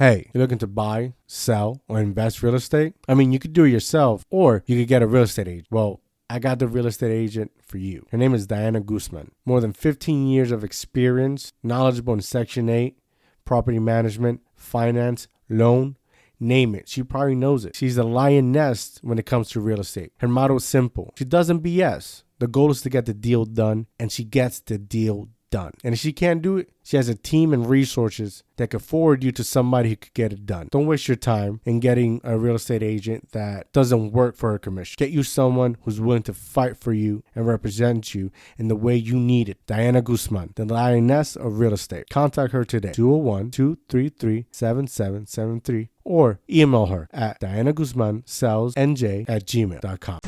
Hey, you're looking to buy, sell, or invest real estate? I mean, you could do it yourself or you could get a real estate agent. Well, I got the real estate agent for you. Her name is Diana Guzman. More than 15 years of experience, knowledgeable in Section 8, property management, finance, loan, name it. She probably knows it. She's a lioness when it comes to real estate. Her motto is simple. She doesn't BS. The goal is to get the deal done, and she gets the deal done. And if she can't do it, she has a team and resources that could forward you to somebody who could get it done. Don't waste your time in getting a real estate agent that doesn't work for a commission. Get you someone who's willing to fight for you and represent you in the way you need it. Diana Guzman, the lioness of real estate. Contact her today, 201-233-7773, or email her at dianaguzmansellsnj@gmail.com.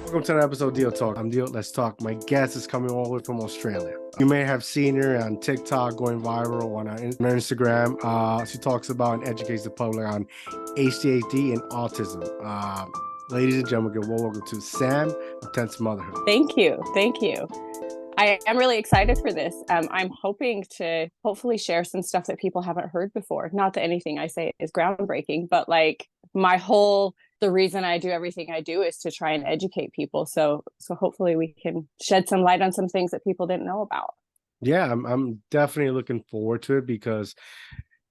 Welcome to another episode of DIOTALK. I'm Dio. Let's talk. My guest is coming all the way from Australia. You may have seen her on TikTok going viral on her Instagram. She talks about and educates the public on ADHD and autism. Ladies and gentlemen, welcome to Sam, Intense Motherhood. Thank you. I am really excited for this. I'm hoping to hopefully share some stuff that people haven't heard before. Not that anything I say is groundbreaking, but like the reason I do everything I do is to try and educate people. So hopefully we can shed some light on some things that people didn't know about. Yeah, I'm definitely looking forward to it because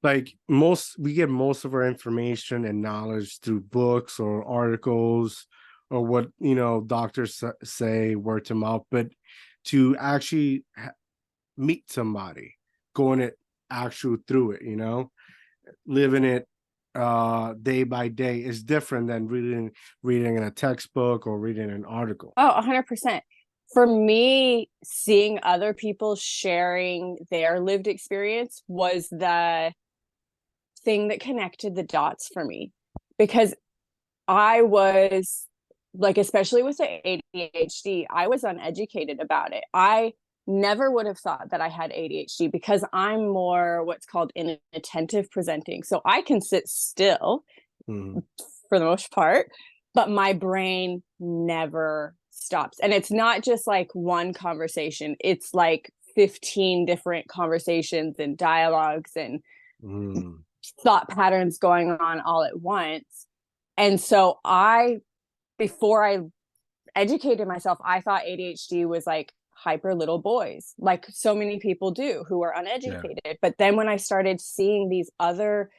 we get most of our information and knowledge through books or articles or what, doctors say word to mouth, but to actually meet somebody, going it actual through it, living it day by day is different than reading in a textbook or reading an article. Oh, 100%. For me, seeing other people sharing their lived experience was the thing that connected the dots for me, because I was like, especially with the ADHD, I was uneducated about it. I never would have thought that I had ADHD because I'm more what's called inattentive presenting. So I can sit still for the most part, but my brain never stops. And it's not just like one conversation, it's like 15 different conversations and dialogues and thought patterns going on all at once. And so before I educated myself, I thought ADHD was like hyper little boys, like so many people do who are uneducated. Yeah. But then when I started seeing these other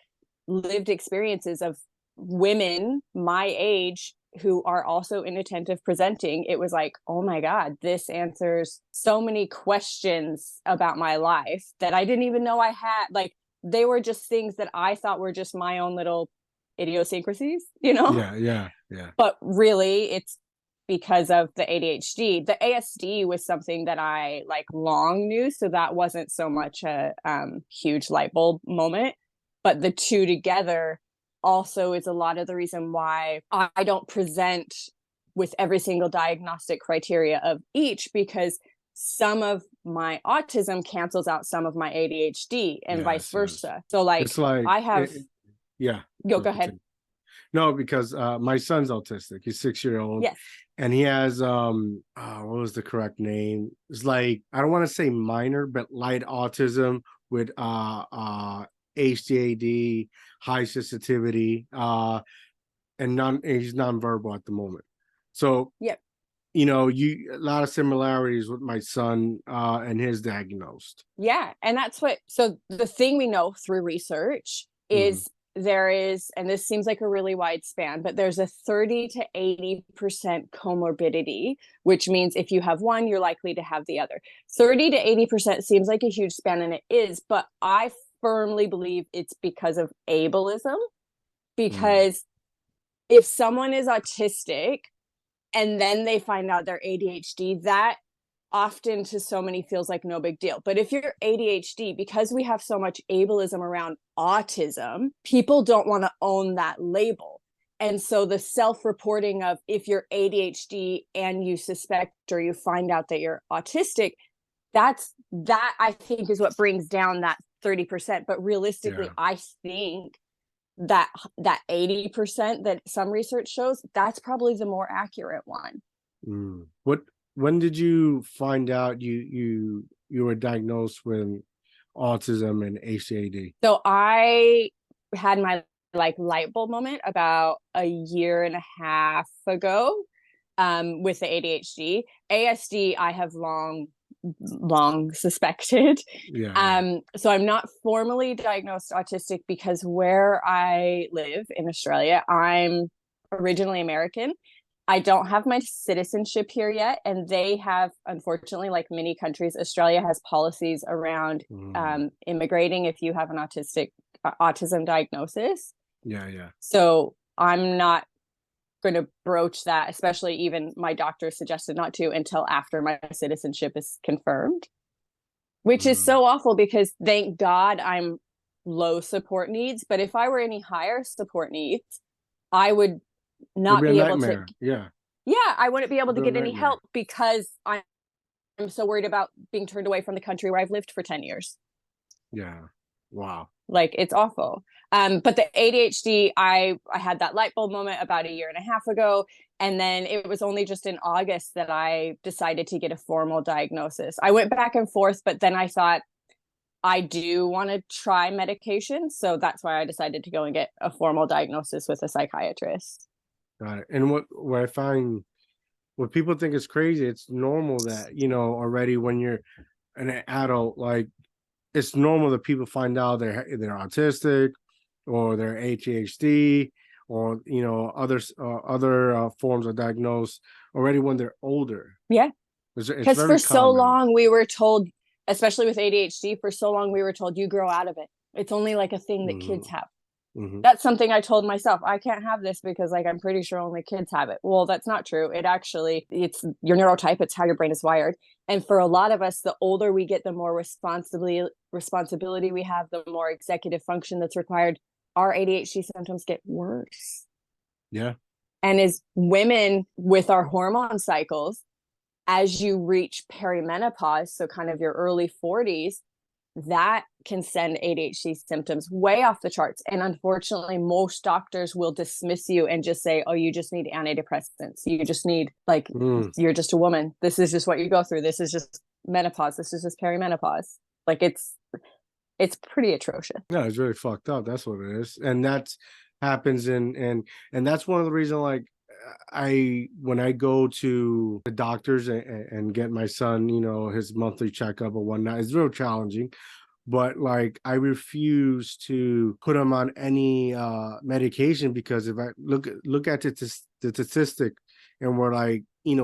lived experiences of women my age who are also inattentive presenting, it was like, oh my God, this answers so many questions about my life that I didn't even know I had. Like, they were just things that I thought were just my own little idiosyncrasies, Yeah. But really, it's because of the ADHD. The ASD was something that I like long knew, so that wasn't so much a huge light bulb moment. But the two together also is a lot of the reason why I don't present with every single diagnostic criteria of each, because some of my autism cancels out some of my ADHD and vice versa. Yes. So like, I have go ahead. No, because my son's autistic. He's 6-year-old. Yes. And he has what was the correct name? It's like, I don't want to say minor, but light autism with HDAD, high sensitivity, and he's nonverbal at the moment. So yep. A lot of similarities with my son and his diagnosed. Yeah. And so the thing we know through research is there is, and this seems like a really wide span, but there's a 30 to 80% comorbidity, which means if you have one, you're likely to have the other. 30 to 80% seems like a huge span, and it is, but I firmly believe it's because of ableism. Because if someone is autistic and then they find out they're ADHD, that often to so many feels like no big deal. But if you're ADHD, because we have so much ableism around autism, people don't want to own that label. And so the self-reporting of if you're ADHD and you suspect or you find out that you're autistic, that I think is what brings down that 30%. But realistically, I think that 80% that some research shows, that's probably the more accurate one. When did you find out you were diagnosed with autism and ADHD? So I had my like light bulb moment about a year and a half ago with the ADHD. ASD I have long suspected. Yeah. So I'm not formally diagnosed autistic because where I live in Australia, I'm originally American. I don't have my citizenship here yet, and they have, unfortunately, like many countries, Australia has policies around immigrating if you have an autism diagnosis. Yeah. So I'm not going to broach that, especially even my doctor suggested not to until after my citizenship is confirmed, which is so awful because thank God I'm low support needs. But if I were any higher support needs, I would It'd not be a be able to. nightmare. Yeah. Yeah, I wouldn't be able It'd to be a get any nightmare. help because I'm so worried about being turned away from the country where I've lived for 10 years. Yeah. Wow. Like it's awful. But the ADHD, I had that light bulb moment about a year and a half ago. And then it was only just in August that I decided to get a formal diagnosis. I went back and forth, but then I thought I do want to try medication. So that's why I decided to go and get a formal diagnosis with a psychiatrist. Got it. And what I find, what people think is crazy, it's normal that, already when you're an adult, like it's normal that people find out they're autistic or they're ADHD or other forms of diagnosis already when they're older. Yeah. It's Because for very so common. long we were told, especially with ADHD, for so long we were told you grow out of it. It's only like a thing that kids have. Mm-hmm. That's something I told myself. I can't have this because like I'm pretty sure only kids have it. Well, that's not true. It's your neurotype, it's how your brain is wired. And for a lot of us, the older we get, the more responsibility we have, the more executive function that's required. Our ADHD symptoms get worse. Yeah. And as women with our hormone cycles, as you reach perimenopause, so kind of your early 40s, that can send ADHD symptoms way off the charts. And unfortunately, most doctors will dismiss you and just say, oh, you just need antidepressants. You just need, like, you're just a woman. This is just what you go through. This is just menopause. This is just perimenopause. Like, it's pretty atrocious. Yeah, it's really fucked up. That's what it is. And that happens and that's one of the reasons, like, when I go to the doctors and get my son, his monthly checkup or whatnot, it's real challenging. But like I refuse to put him on any medication because if I look at the statistic, and we're like,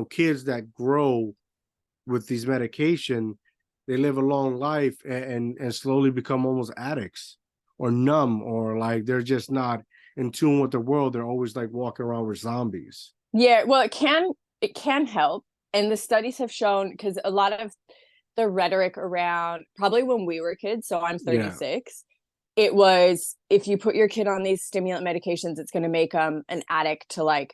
kids that grow with these medication, they live a long life and slowly become almost addicts or numb, or like they're just not in tune with the world. They're always like walking around with zombies. Yeah, well, it can help. And the studies have shown, because a lot of the rhetoric around probably when we were kids, so I'm Yeah. 36, it was if you put your kid on these stimulant medications, it's going to make them an addict to, like,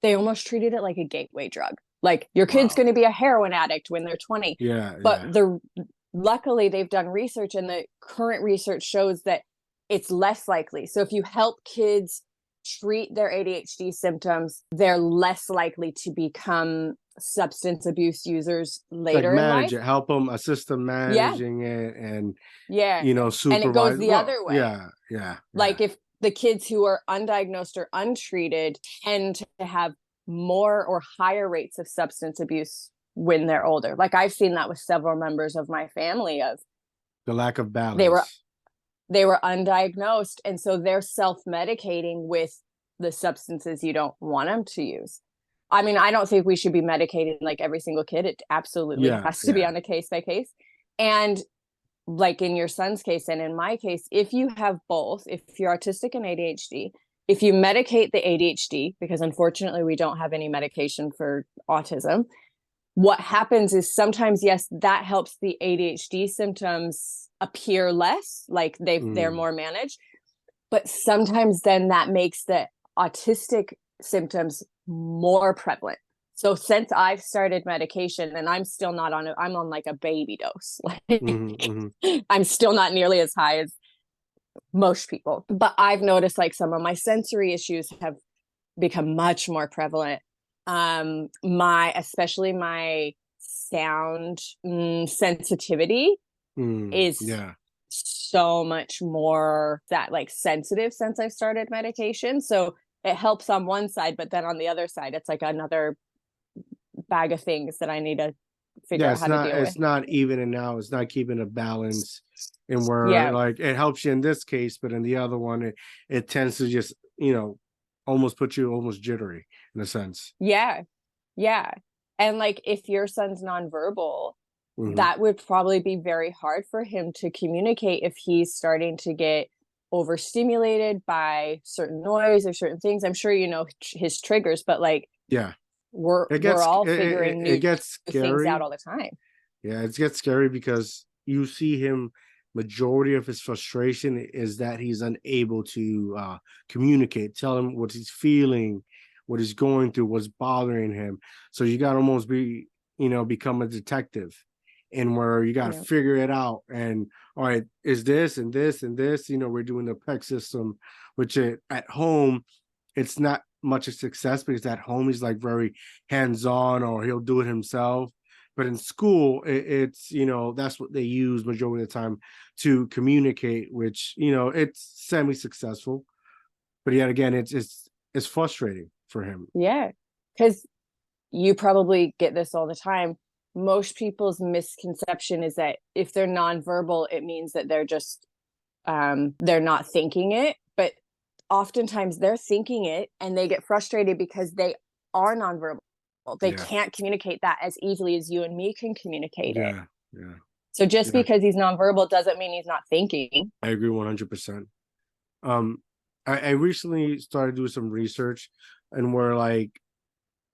they almost treated it like a gateway drug. Like your kid's Wow. going to be a heroin addict when they're 20. But Yeah. luckily they've done research, and the current research shows that it's less likely. So if you help kids treat their ADHD symptoms, they're less likely to become substance abuse users Like later in manage life. it, help them, assist them Yeah. managing it, and Yeah. And it goes supervise. the Well, other way. yeah. Like if the kids who are undiagnosed or untreated tend to have more or higher rates of substance abuse when they're older. Like I've seen that with several members of my family of The lack of they were balance. they were undiagnosed, and so they're self-medicating with the substances you don't want them to use. I mean, I don't think we should be medicating like every single kid. It absolutely Yeah, has to be on a case by case. And like in your son's case and in my case, if you have both, if you're autistic and ADHD, if you medicate the ADHD, because unfortunately we don't have any medication for autism, what happens is sometimes, yes, that helps the ADHD symptoms appear less, like they're more managed, but sometimes then that makes the autistic symptoms more prevalent. So since I've started medication, and I'm still not on it, I'm on like a baby dose. I'm still not nearly as high as most people, but I've noticed like some of my sensory issues have become much more prevalent. Especially my sound sensitivity is Yeah. so much more that like sensitive since I started medication. So it helps on one side, but then on the other side, it's like another bag of things that I need to figure out how to deal with. It's not even and now it's not keeping a balance, and where Yeah. like it helps you in this case, but in the other one it tends to just, almost put you almost jittery in a sense. Yeah. Yeah. And like if your son's nonverbal, Hmm. that would probably be very hard for him to communicate if he's starting to get overstimulated by certain noise or certain things. I'm sure you know his triggers, but like Yeah, we're all figuring it new gets things out scary. all the time. Yeah, it gets scary because you see him. Majority of his frustration is that he's unable to communicate, tell him what he's feeling, what he's going through, what's bothering him. So you got to almost be, become a detective, and where you got to Yeah. figure it out. And all right, is this and this and this? We're doing the PEC system, which at home, it's not much a success because at home he's like very hands on, or he'll do it himself. But in school, it's that's what they use majority of the time to communicate, which it's semi-successful. But yet again, it's frustrating for him. Yeah. Because you probably get this all the time. Most people's misconception is that if they're nonverbal, it means that they're not thinking it. But oftentimes they're thinking it and they get frustrated because they are nonverbal. They Yeah, can't communicate that as easily as you and me can communicate it. yeah, yeah, So just yeah. because he's nonverbal doesn't mean he's not thinking. I agree 100%. Um, I recently started doing some research, and where like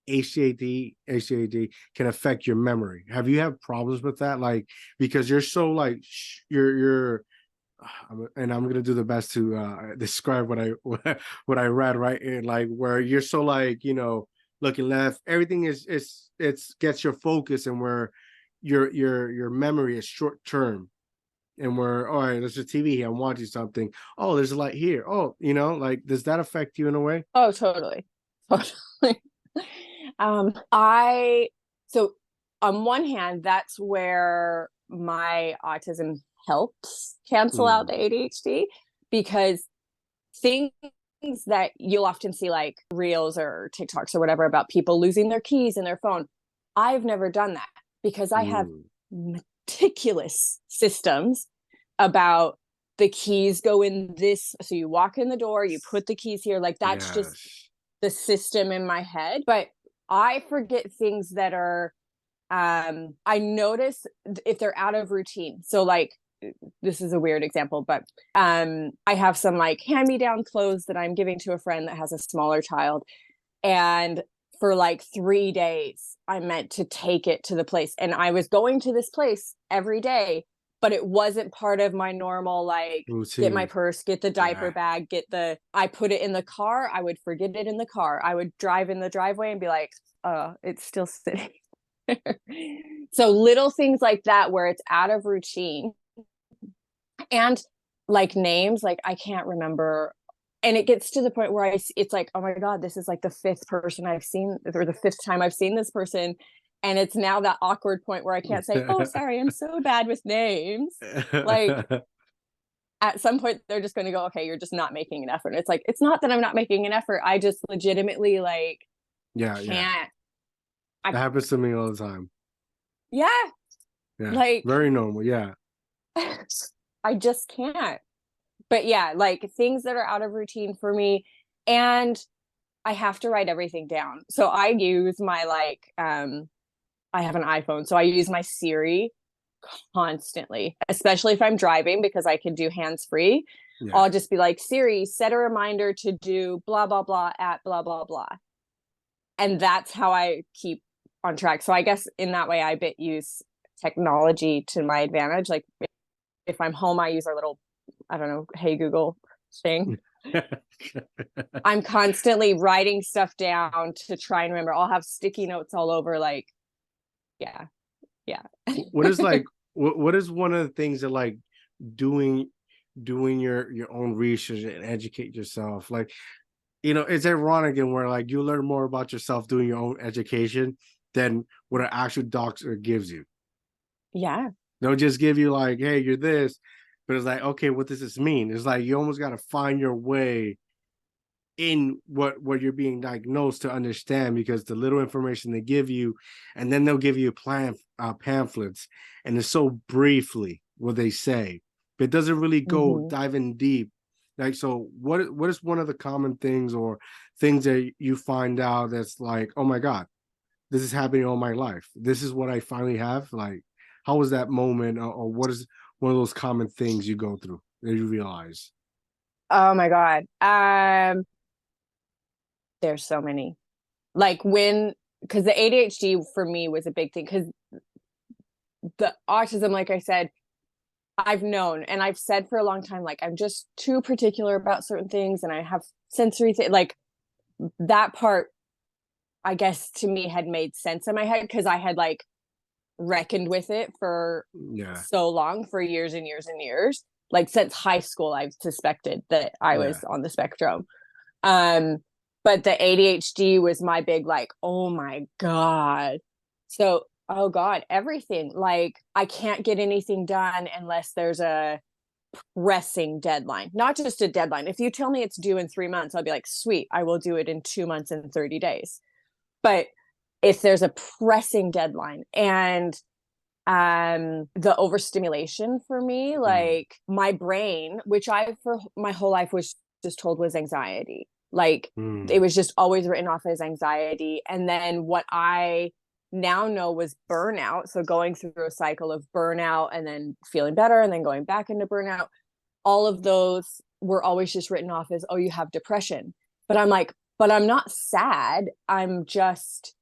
ADHD can affect your memory. Have you had problems with that? Like, because you're so like you're and I'm gonna do the best to describe what I what I read, right? And like where you're so like looking left, everything it's gets your focus, and where your memory is short term, and where all right, there's a TV here, I'm watching something. Oh, there's a light here. Oh, like does that affect you in a way? Oh, totally. Totally. I so on one hand, that's where my autism helps cancel out the Mm, ADHD because things that you'll often see like reels or TikToks or whatever about people losing their keys in their phone. I've never done that because I have mm, meticulous systems about the keys go in this. So you walk in the door, you put the keys here. Like that's just yes. the system in my head. But I forget things that are, I notice if they're out of routine. So like, this is a weird example, but I have some like hand me down clothes that I'm giving to a friend that has a smaller child. And for like 3 days, I meant to take it to the place. And I was going to this place every day, but it wasn't part of my normal, like, get my Routine. purse, get the diaper Yeah. bag, I put it in the car. I would forget it in the car. I would drive in the driveway and be like, it's still sitting there. So little things like that where it's out of routine and like names, like I can't remember. And it gets to the point where it's like, oh my God, this is like the fifth person I've seen, or the fifth time I've seen this person. And it's now that awkward point where I can't say, oh, sorry, I'm so bad with names. Like at some point, they're just going to go, okay, you're just not making an effort. And it's like, it's not that I'm not making an effort. I just legitimately like Yeah, yeah. can't. I, That happens to me all the time. yeah, Yeah. like Very normal. Yeah. I just can't. But yeah, like things that are out of routine for me. And I have to write everything down. So I use my like I have an iPhone, so I use my Siri constantly, especially if I'm driving because I can do hands free. Yeah. I'll just be like, Siri, set a reminder to do blah blah blah at blah blah blah. And that's how I keep on track. So I guess in that way I use technology to my advantage. Like if I'm home, I use our little, I don't know, hey Google thing. I'm constantly writing stuff down to try and remember. I'll have sticky notes all over, like, yeah, yeah. What is like what is one of the things that like doing your own research and educate yourself? Like, it's ironic, and where like you learn more about yourself doing your own education than what an actual doctor gives you. Yeah. They'll just give you like, hey, you're this. but it's like, okay, what does this mean? It's like you almost got to find your way in what you're being diagnosed to understand, because the little information they give you, and then they'll give you pamphlets, and it's so briefly what they say, but it doesn't really go Mhm. dive in deep. Like, so what is one of the common things or things that you find out that's like, oh my God, this is happening all my life, this is what I finally have? Like, how was that moment, or what is one of those common things you go through that you realize? Oh my God. There's so many. Like because the ADHD for me was a big thing, because the autism, like I said, I've known and I've said for a long time, like, I'm just too particular about certain things and I have sensory like that part, I guess to me had made sense in my head because I had like reckoned with it for Yeah, so long, for years and years and years. Like since high school, I've suspected that I yeah. was on the spectrum. Um, but the ADHD was my big like, oh my God. So, oh God, everything. Like I can't get anything done unless there's a pressing deadline, not just a deadline. If you tell me it's due in 3 months, I'll be like, sweet, I will do it in 2 months and 30 days. But if there's a pressing deadline, and the overstimulation for me, Mm, like my brain, which I for my whole life was just told was anxiety, like it mm, was just always written off as anxiety. And then what I now know was burnout, so going through a cycle of burnout and then feeling better and then going back into burnout, all of those were always just written off as, oh, you have depression. But I'm like, but I'm not sad, I'm just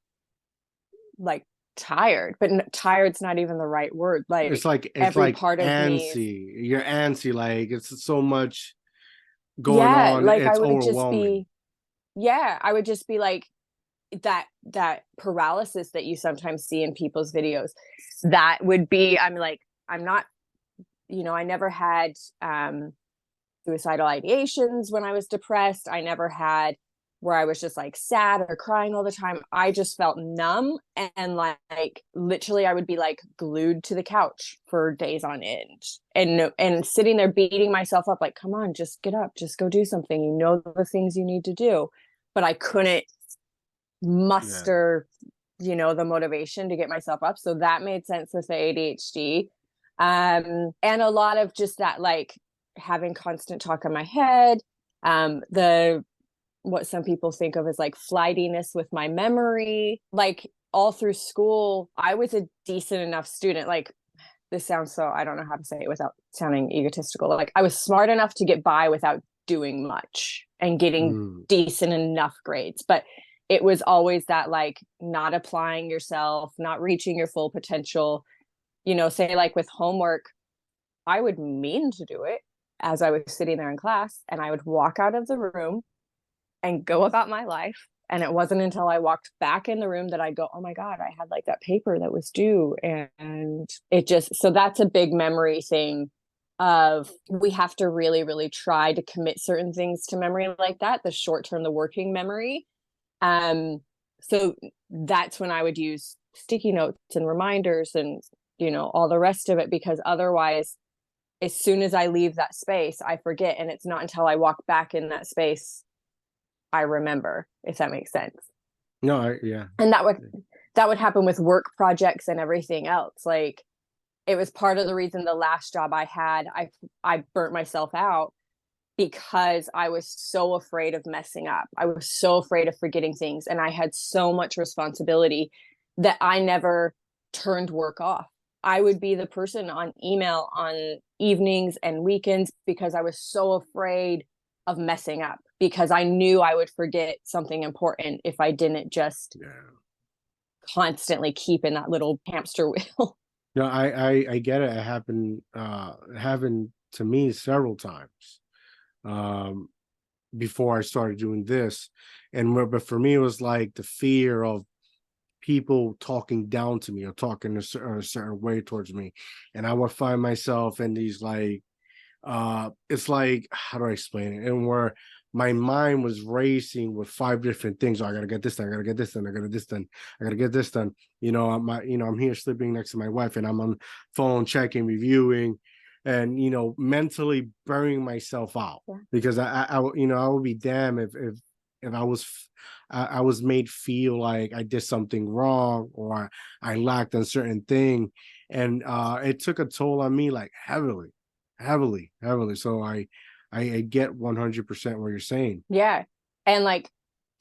like tired. But tired's not even the right word. it's Like like every part of me is, antsy. You're antsy, like it's so much going yeah, on, like I it's would just overwhelming. be, yeah, I would just be like that paralysis that you sometimes see in people's videos. That would be, I'm like, I'm not, I never had suicidal ideations when I was depressed. I never had where I was just like sad or crying all the time. I just felt numb, and like literally I would be like glued to the couch for days on end, and sitting there beating myself up like, come on, just get up, just go do something. You know the things you need to do. But I couldn't Yeah, muster, the motivation to get myself up. So that made sense with the ADHD. And a lot of just that, like having constant talk in my head, the what some people think of as like flightiness with my memory. Like all through school, I was a decent enough student. Like this sounds so, I don't know how to say it without sounding egotistical. Like I was smart enough to get by without doing much and getting mm, decent enough grades. But it was always that like not applying yourself, not reaching your full potential. Say like with homework, I would mean to do it as I was sitting there in class, and I would walk out of the room and go about my life. And it wasn't until I walked back in the room that I'd go, oh my God, I had like that paper that was due. And it just, so that's a big memory thing of, we have to really, really try to commit certain things to memory like that, the short term, the working memory. Um, so that's when I would use sticky notes and reminders and, all the rest of it, because otherwise, as soon as I leave that space, I forget. And it's not until I walk back in that space I remember, if that makes sense. no, yeah, And that would happen with work projects and everything else. Like it was part of the reason the last job I had, I burnt myself out, because I was so afraid of messing up. I was so afraid of forgetting things, and I had so much responsibility that I never turned work off. I would be the person on email on evenings and weekends because I was so afraid of messing up, because I knew I would forget something important if I didn't just yeah. constantly keep in that little hamster wheel. No, I get it. It happened to me several times. Um, before I started doing this, but for me, it was like the fear of people talking down to me or talking a certain way towards me, and I would find myself in these like, it's like, how do I explain it? And where my mind was racing with five different things. Oh, I gotta get this done, I gotta get this done, I gotta this done, I gotta get this done. I'm here sleeping next to my wife, and I'm on phone checking, reviewing, and mentally burying myself out, because I I would be damned if I was made feel like I did something wrong, or I lacked a certain thing, and it took a toll on me, like heavily. So I get 100% what you're saying. Yeah. And like,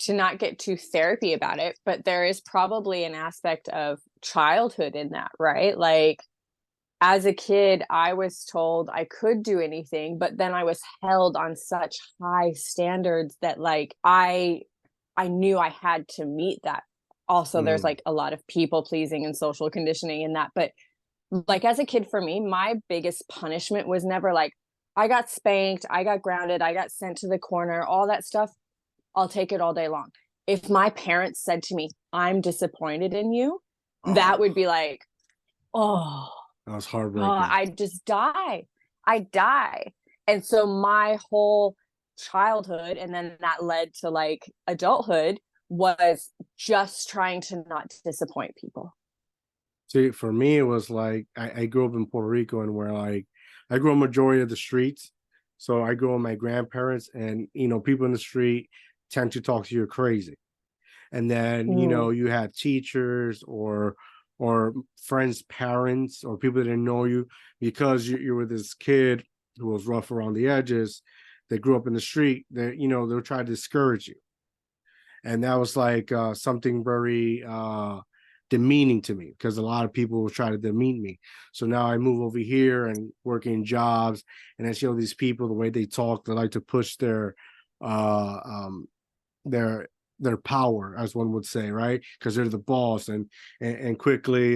to not get too therapy about it, but there is probably an aspect of childhood in that, right? Like, as a kid, I was told I could do anything, but then I was held on such high standards that like I knew I had to meet that. Also, there's Mm. like a lot of people pleasing and social conditioning in that, but like as a kid for me, my biggest punishment was never like I got spanked, I got grounded, I got sent to the corner, all that stuff. I'll take it all day long. If my parents said to me, "I'm disappointed in you," that Oh, would be like, oh, that was oh, heartbreaking. I just die. I die. And so my whole childhood, and then that led to like adulthood, was just trying to not disappoint people. See, for me, it was like I grew up in Puerto Rico, and where like I grew up majority of the streets. So I grew up with my grandparents, and people in the street tend to talk to you crazy. And then Mm. you had teachers or friends' parents or people that didn't know you, because you were this kid who was rough around the edges, that grew up in the street, that they'll try to discourage you. And that was like something very demeaning to me, because a lot of people will try to demean me. So now I move over here and work in jobs, and I see all these people, the way they talk, they like to push uh, um, their their power, as one would say, right? Because they're the boss, and quickly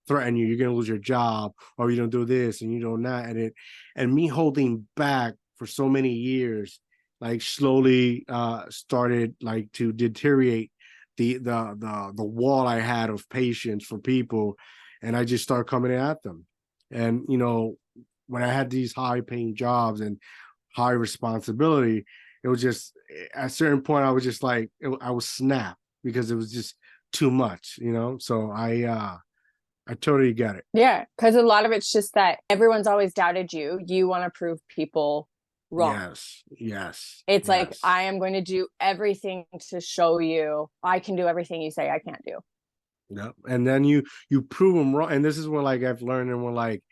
threaten you. You're gonna lose your job, or you don't do this and you don't that, and me holding back for so many years, like slowly started like to deteriorate the wall I had of patience for people, and I just started coming at them. And when I had these high paying jobs and high responsibility, it was just at a certain point I was just like I was snap, because it was just too much. So I totally get it. Yeah, because a lot of it's just that everyone's always doubted you. You want to prove people wrong. Yes, yes, It's like, yes. I am going to do everything to show you I can do everything you say I can't do. Yep. And then you prove them wrong. And this is what like I've learned, and when like,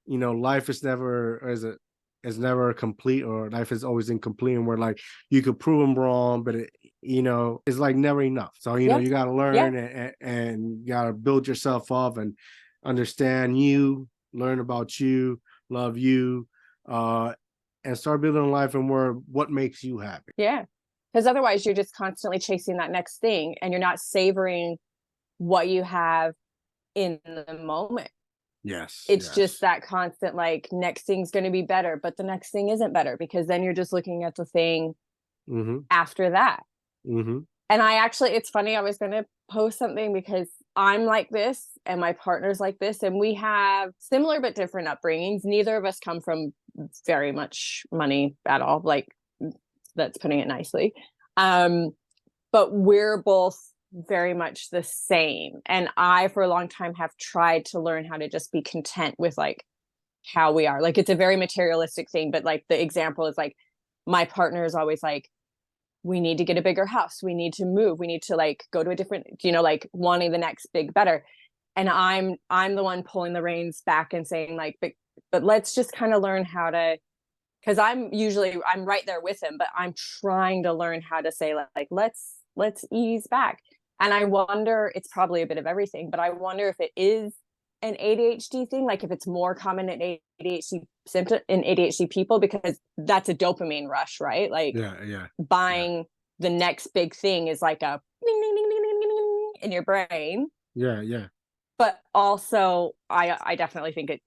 life is never complete, or life is always incomplete, and where like you could prove them wrong, but it's like never enough. So Yeah. you got to Yeah. learn, and you got to build yourself up and understand you, learn about you, love you, uh, and start building a life and where what makes you happy. Yeah. Because otherwise, you're just constantly chasing that next thing and you're not savoring what you have in the moment. Yes, It's just yes. that constant, like, next thing's going to be better, but the next thing isn't better because then you're just looking at the thing Mm-hmm. after that. Mm-hmm. And I actually, it's funny, I was going to post something because I'm like this and my partner's like this, and we have similar but different upbringings. Neither of us come from very much money at all. Like, that's putting it nicely. Um, but we're both very much the same. And I, for a long time, have tried to learn how to just be content with like how we are. Like, it's a very materialistic thing, but like the example is like my partner is always like, we need to get a bigger house. We need to move. We need to like go to a different, like wanting the next big better. And I'm the one pulling the reins back and saying like, but let's just kind of learn how to, because I'm right there with him, but I'm trying to learn how to say like let's ease back. And I wonder, it's probably a bit of everything, but I wonder if it is an ADHD thing, like if it's more common in ADHD symptom in ADHD people, because that's a dopamine rush, right? Like Yeah, yeah, yeah, buying the next big thing is like a ding, ding, ding, ding, ding, ding, ding in your brain. yeah, yeah. But also I definitely think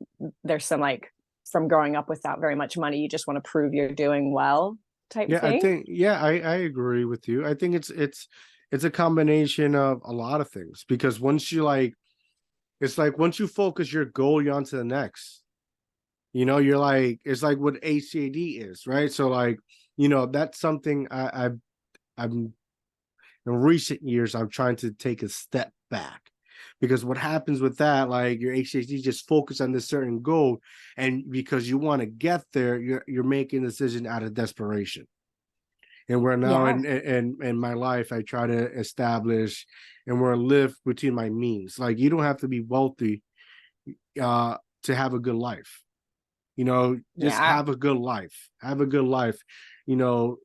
there's some like, from growing up without very much money, you just want to prove you're doing well type Yeah, I thing. think I agree with you. I think it's a combination of a lot of things, because once you like it's like once you focus your goal, you're on to the next. You're like it's like what ACAD is, right? So like, that's something I'm in recent years I'm trying to take a step back, Because what happens with that, like your ADHD just focus on this certain goal, and because you want to get there, you're making a decision out of desperation. And where now Yeah, in my life, I try to establish and where I live between my means. Like you don't have to be wealthy to have a good life. You know, just yeah. have a good life. Have a good life. You know,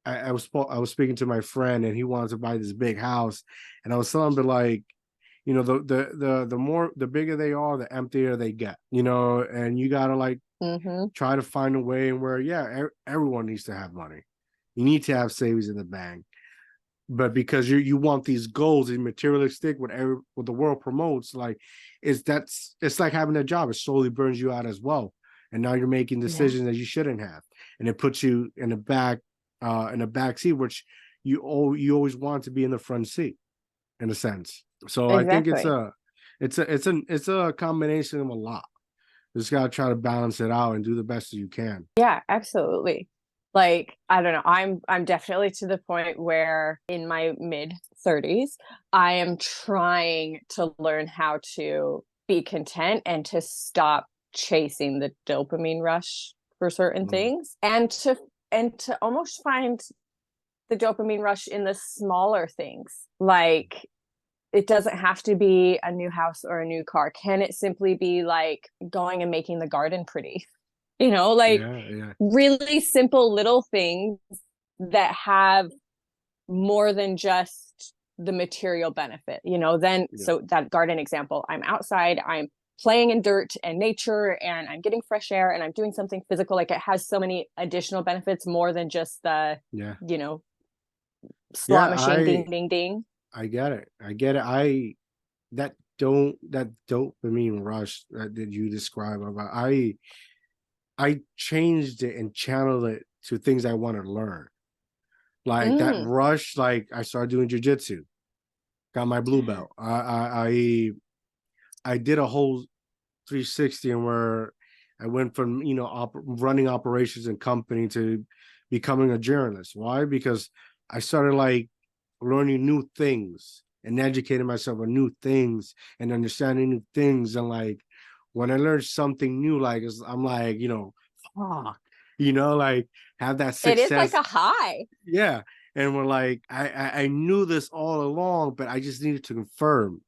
I was speaking to my friend and he wanted to buy this big house, and I was telling him like, you know, the more the bigger they are, the emptier they get. You know, and you gotta like Mm-hmm. try to find a way where everyone needs to have money. You need to have savings in the bank, but because you want these goals and materialistic what the world promotes, like it's like having a job. It slowly burns you out as well, and now you're making Yeah, decisions that you shouldn't have, and it puts you in the back seat, which you always want to be in the front seat in a sense. So I think exactly. it's a combination of a lot. You just gotta try to balance it out and do the best that you can. Yeah, absolutely. Like, I don't know, I'm definitely to the point where in my mid 30s, I am trying to learn how to be content and to stop chasing the dopamine rush for certain Mm. things, and to almost find the dopamine rush in the smaller things. Like, it doesn't have to be a new house or a new car. Can it simply be like going and making the garden pretty? Like Yeah, yeah, really simple little things that have more than just the material benefit. Then, yeah, so that garden example, I'm outside, I'm playing in dirt and nature, and I'm getting fresh air, and I'm doing something physical. Like, it has so many additional benefits more than just the, yeah, you know, slot yeah. machine, ding, ding, ding. I get it. I get it. That dopamine rush that you describe about I changed it and channeled it to things I want to learn. Like that Mm, rush, like I started doing jujitsu, got my blue belt. I did a whole 360 and where I went from running operations and company to becoming a journalist. Why? Because I started like learning new things and educating myself on new things and understanding new things. And like when I learned something new, like I'm like, fuck, like have that it is like success. a high. Yeah. And we're like, I knew this all along, but I just needed to confirm,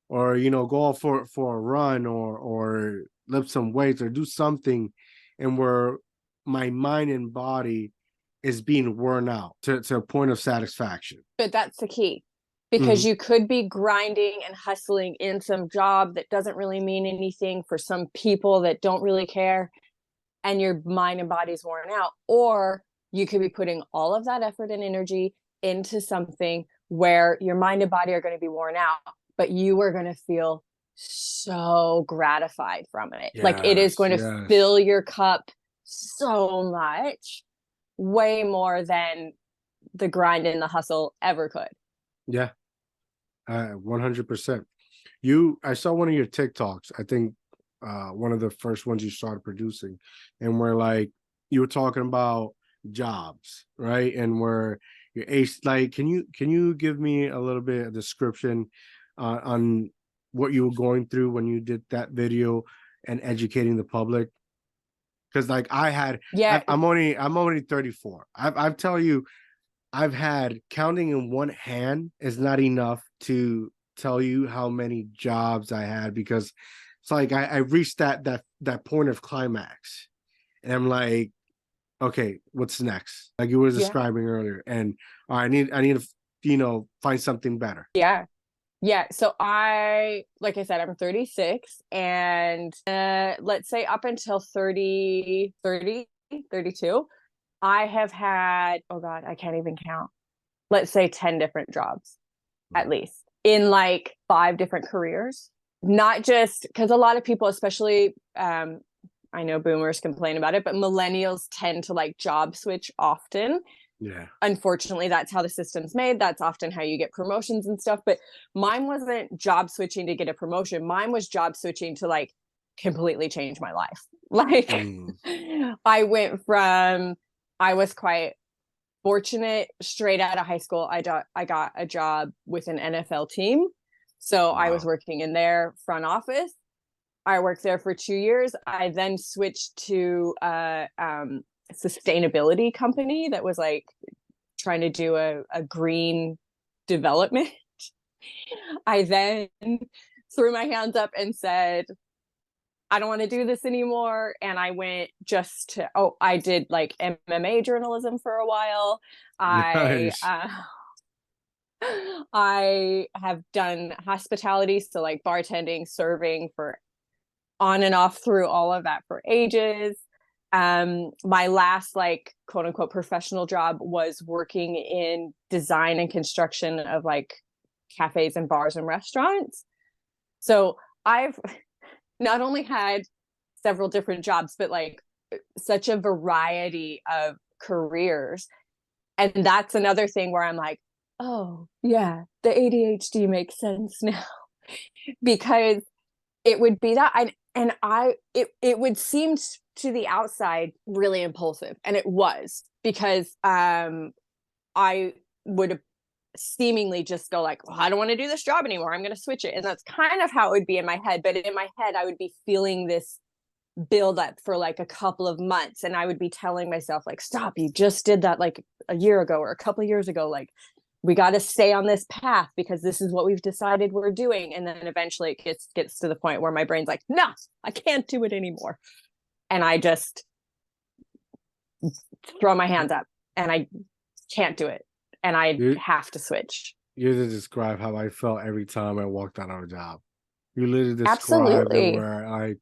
or go out for a run or lift some weights or do something, and where my mind and body is being worn out to a point of satisfaction. But that's the key, because Mhm. you could be grinding and hustling in some job that doesn't really mean anything for some people that don't really care, and your mind and body's worn out. Or you could be putting all of that effort and energy into something where your mind and body are going to be worn out, but you are going to feel so gratified from it. Like, it is Yes, going to yes. fill your cup so much, way more than the grind and the hustle ever could. Yeah, 100%. I saw one of your TikToks, I think one of the first ones you started producing, and where like you were talking about jobs, right? And where your ace, like, can you give me a little bit of description on what you were going through when you did that video and educating the public? Because like Yeah, I'm only 34. I've tell you, I've had counting in one hand is not enough to tell you how many jobs I had, because it's like I reached that point of climax, and I'm like, okay, what's next? Like you were yeah, describing earlier, and I need to find something better. yeah. Yeah, so like I said, I'm 36, and let's say up until 32, I have had, oh God, I can't even count. Let's say 10 different jobs, at least, in like 5 different careers. Not just because a lot of people, especially, I know boomers complain about it, but millennials tend to like job switch often. Yeah. Unfortunately, that's how the system's made. That's often how you get promotions and stuff. But mine wasn't job switching to get a promotion. Mine was job switching to like completely change my life. Like, Mm. I went from, I was quite fortunate straight out of high school. I got a job with an NFL team. So I was Wow. working in their front office. I worked there for 2 years. I then switched to a sustainability company that was like trying to do a green development. I then threw my hands up and said, I don't want to do this anymore. And I went just to, I did like MMA journalism for a while. I, Nice. I have done hospitality, so like bartending, serving for on and off through all of that for ages. My last like quote unquote professional job was working in design and construction of like cafes and bars and restaurants. So I've not only had several different jobs, but like such a variety of careers. And that's another thing where I'm like, oh, yeah, the ADHD makes sense now because it would be that. It would seem to the outside really impulsive. And it was because I would seemingly just go like, I don't want to do this job anymore. I'm going to switch it. And that's kind of how it would be in my head. But in my head, I would be feeling this build up for like a couple of months. And I would be telling myself like, stop, you just did that like a year ago or a couple of years ago. Like, we got to stay on this path because this is what we've decided we're doing. And then eventually it gets to the point where my brain's like, no, I can't do it anymore. And I just throw my hands up and I can't do it. And I You have to switch. you just describe how I felt every time I walked out of a job. You literally described it Absolutely. where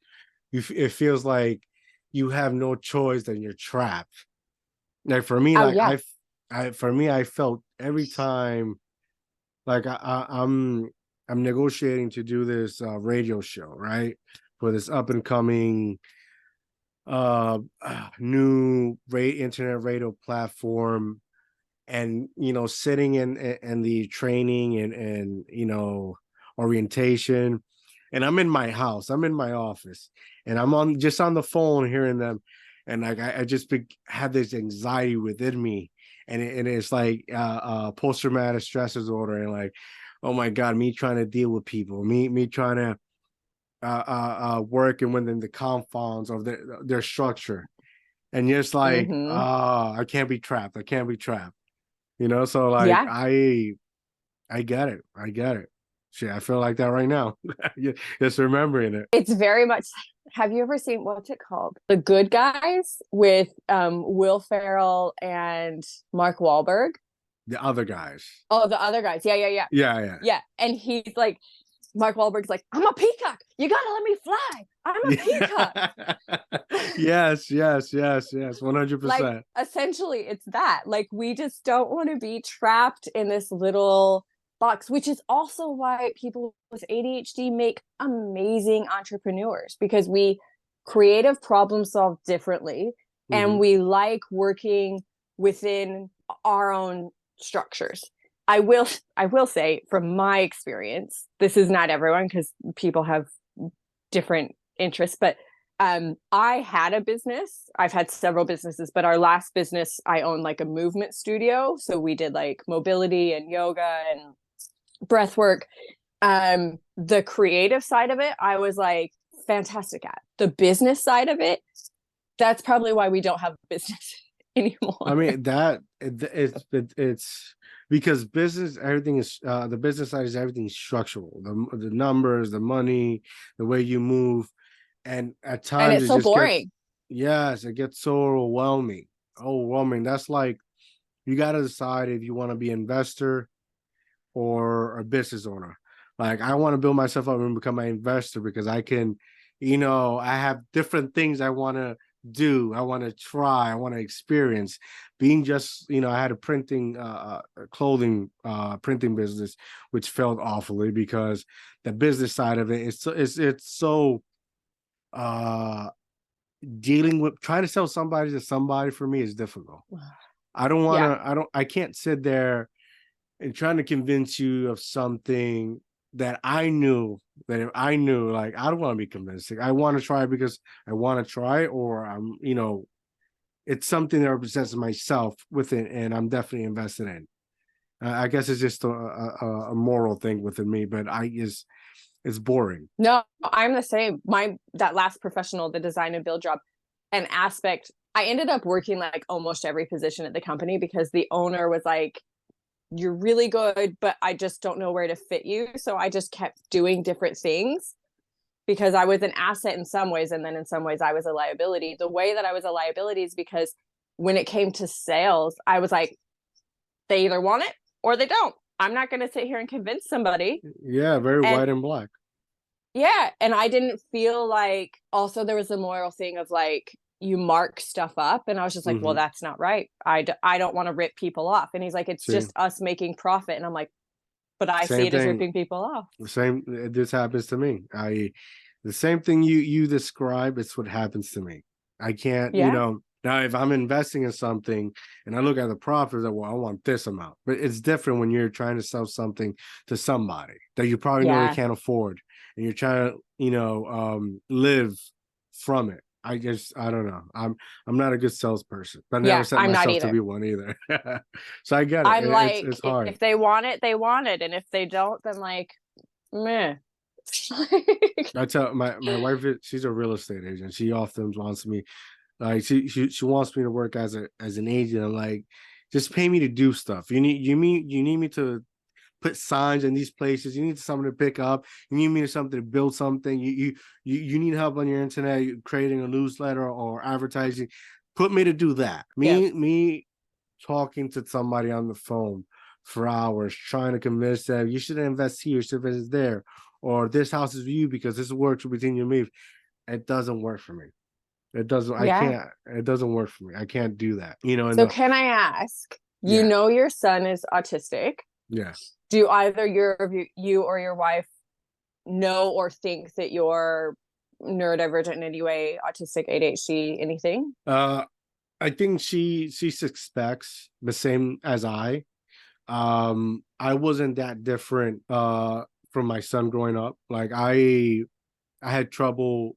it feels like you have no choice and you're trapped. Like for me, Oh like yeah. I felt every time like I'm negotiating to do this radio show, right? For this up and coming new internet radio platform, and sitting in the training and orientation, and I'm in my house, I'm in my office, and I'm on the phone hearing them, and like I just had this anxiety within me, and it's like post-traumatic stress disorder, and like, oh my god, me trying to deal with people, me trying to working within the confines of their structure, and just like, Mm-hmm. I can't be trapped, I can't be trapped. So like Yeah. I get it. I get it. Shit, I feel like that right now. Just remembering it. It's very much. Have you ever seen what's it called? The Good Guys with Will Ferrell and Mark Wahlberg. The other guys. Oh, the other guys. Yeah, yeah, yeah. Yeah, Yeah. And he's like, Mark Wahlberg's like, I'm a peacock. You gotta let me fly. I'm a peacock. yeah. Yes. Like 100%. essentially it's that. Like we just don't want to be trapped in this little box, which is also why people with ADHD make amazing entrepreneurs because we creative problem solve differently and Hmm. we like working within our own structures. I will say from my experience, this is not everyone because people have different interests, but I had a business. I've had several businesses, but our last business, I owned like a movement studio. So we did like mobility and yoga and breath work. The creative side of it, I was like fantastic at. The business side of it, that's probably why we don't have a business I anymore. mean it's because business, everything is the business side is everything structural. The numbers, the money, the way you move, and at And times it's it so just gets, boring. yes, it gets so overwhelming. Overwhelming. That's like, you got to decide if you want to be an investor or a business owner. Like, I want to build myself up and become an investor because I can, I have different things I want to do. I want to try. I want to experience. Being just, I had a printing, clothing, printing business, which failed awfully because the business side of it is it's so, uh, dealing with trying to sell somebody to somebody for me is difficult. I don't want Yeah. to, I can't sit there and trying to convince you of something that I knew, that if I knew, like, I don't want to be convincing. I want to try because I want to try, or it's something that represents myself with it, and I'm definitely invested in. I guess it's just a moral thing within me, but it's boring. No, I'm the same. That last professional, the design and build job, an aspect, I ended up working like almost every position at the company because the owner was like, you're really good, but I just don't know where to fit you. So I just kept doing different things because I was an asset in some ways. And then in some ways I was a liability. The way that I was a liability is because when it came to sales, I was like, they either want it or they don't. I'm not going to sit here and convince somebody. Yeah, very And white and black. yeah, and I didn't feel like, also there was a moral thing of like, you mark stuff up, and I was just like, well, Mm-hmm. that's not right. I don't want to rip people off. And he's like, it's See, just us making profit. And I'm like, but I see same it as thing. ripping people off. The same. This happens to me. The same thing you describe. It's what happens to me. I can't. Yeah. Now if I'm investing in something and I look at the profits, like, well, I want this amount. But it's different when you're trying to sell something to somebody that you probably know they Yeah. can't afford, and you're trying to, live from it. I don't know. I'm not a good salesperson, but I never Yeah. set I'm not myself to either. be one either. So I get it. I'm like, It's hard. if they want it, they want it. And if they don't, then like, meh. I tell my wife, she's a real estate agent. She often wants me, like, she wants me to work as an agent. I'm like, just pay me to do stuff. You need me to put signs in these places. You need something to pick up. You need me to something to build something. You need help on your internet creating a newsletter or advertising. Put me to do that. Yeah. Me talking to somebody on the phone for hours, trying to convince them you should invest here, you should invest there, or this house is for you because this works between you and me. It doesn't work for me. It doesn't. I Yeah. can't. It doesn't work for me. I can't do that. And So can I ask, you yeah, know, your son is autistic. yeah. Do either you or your wife know or think that you're neurodivergent in any way, autistic, ADHD, anything? Uh, I think she suspects the same as I. I wasn't that different from my son growing up. Like I had trouble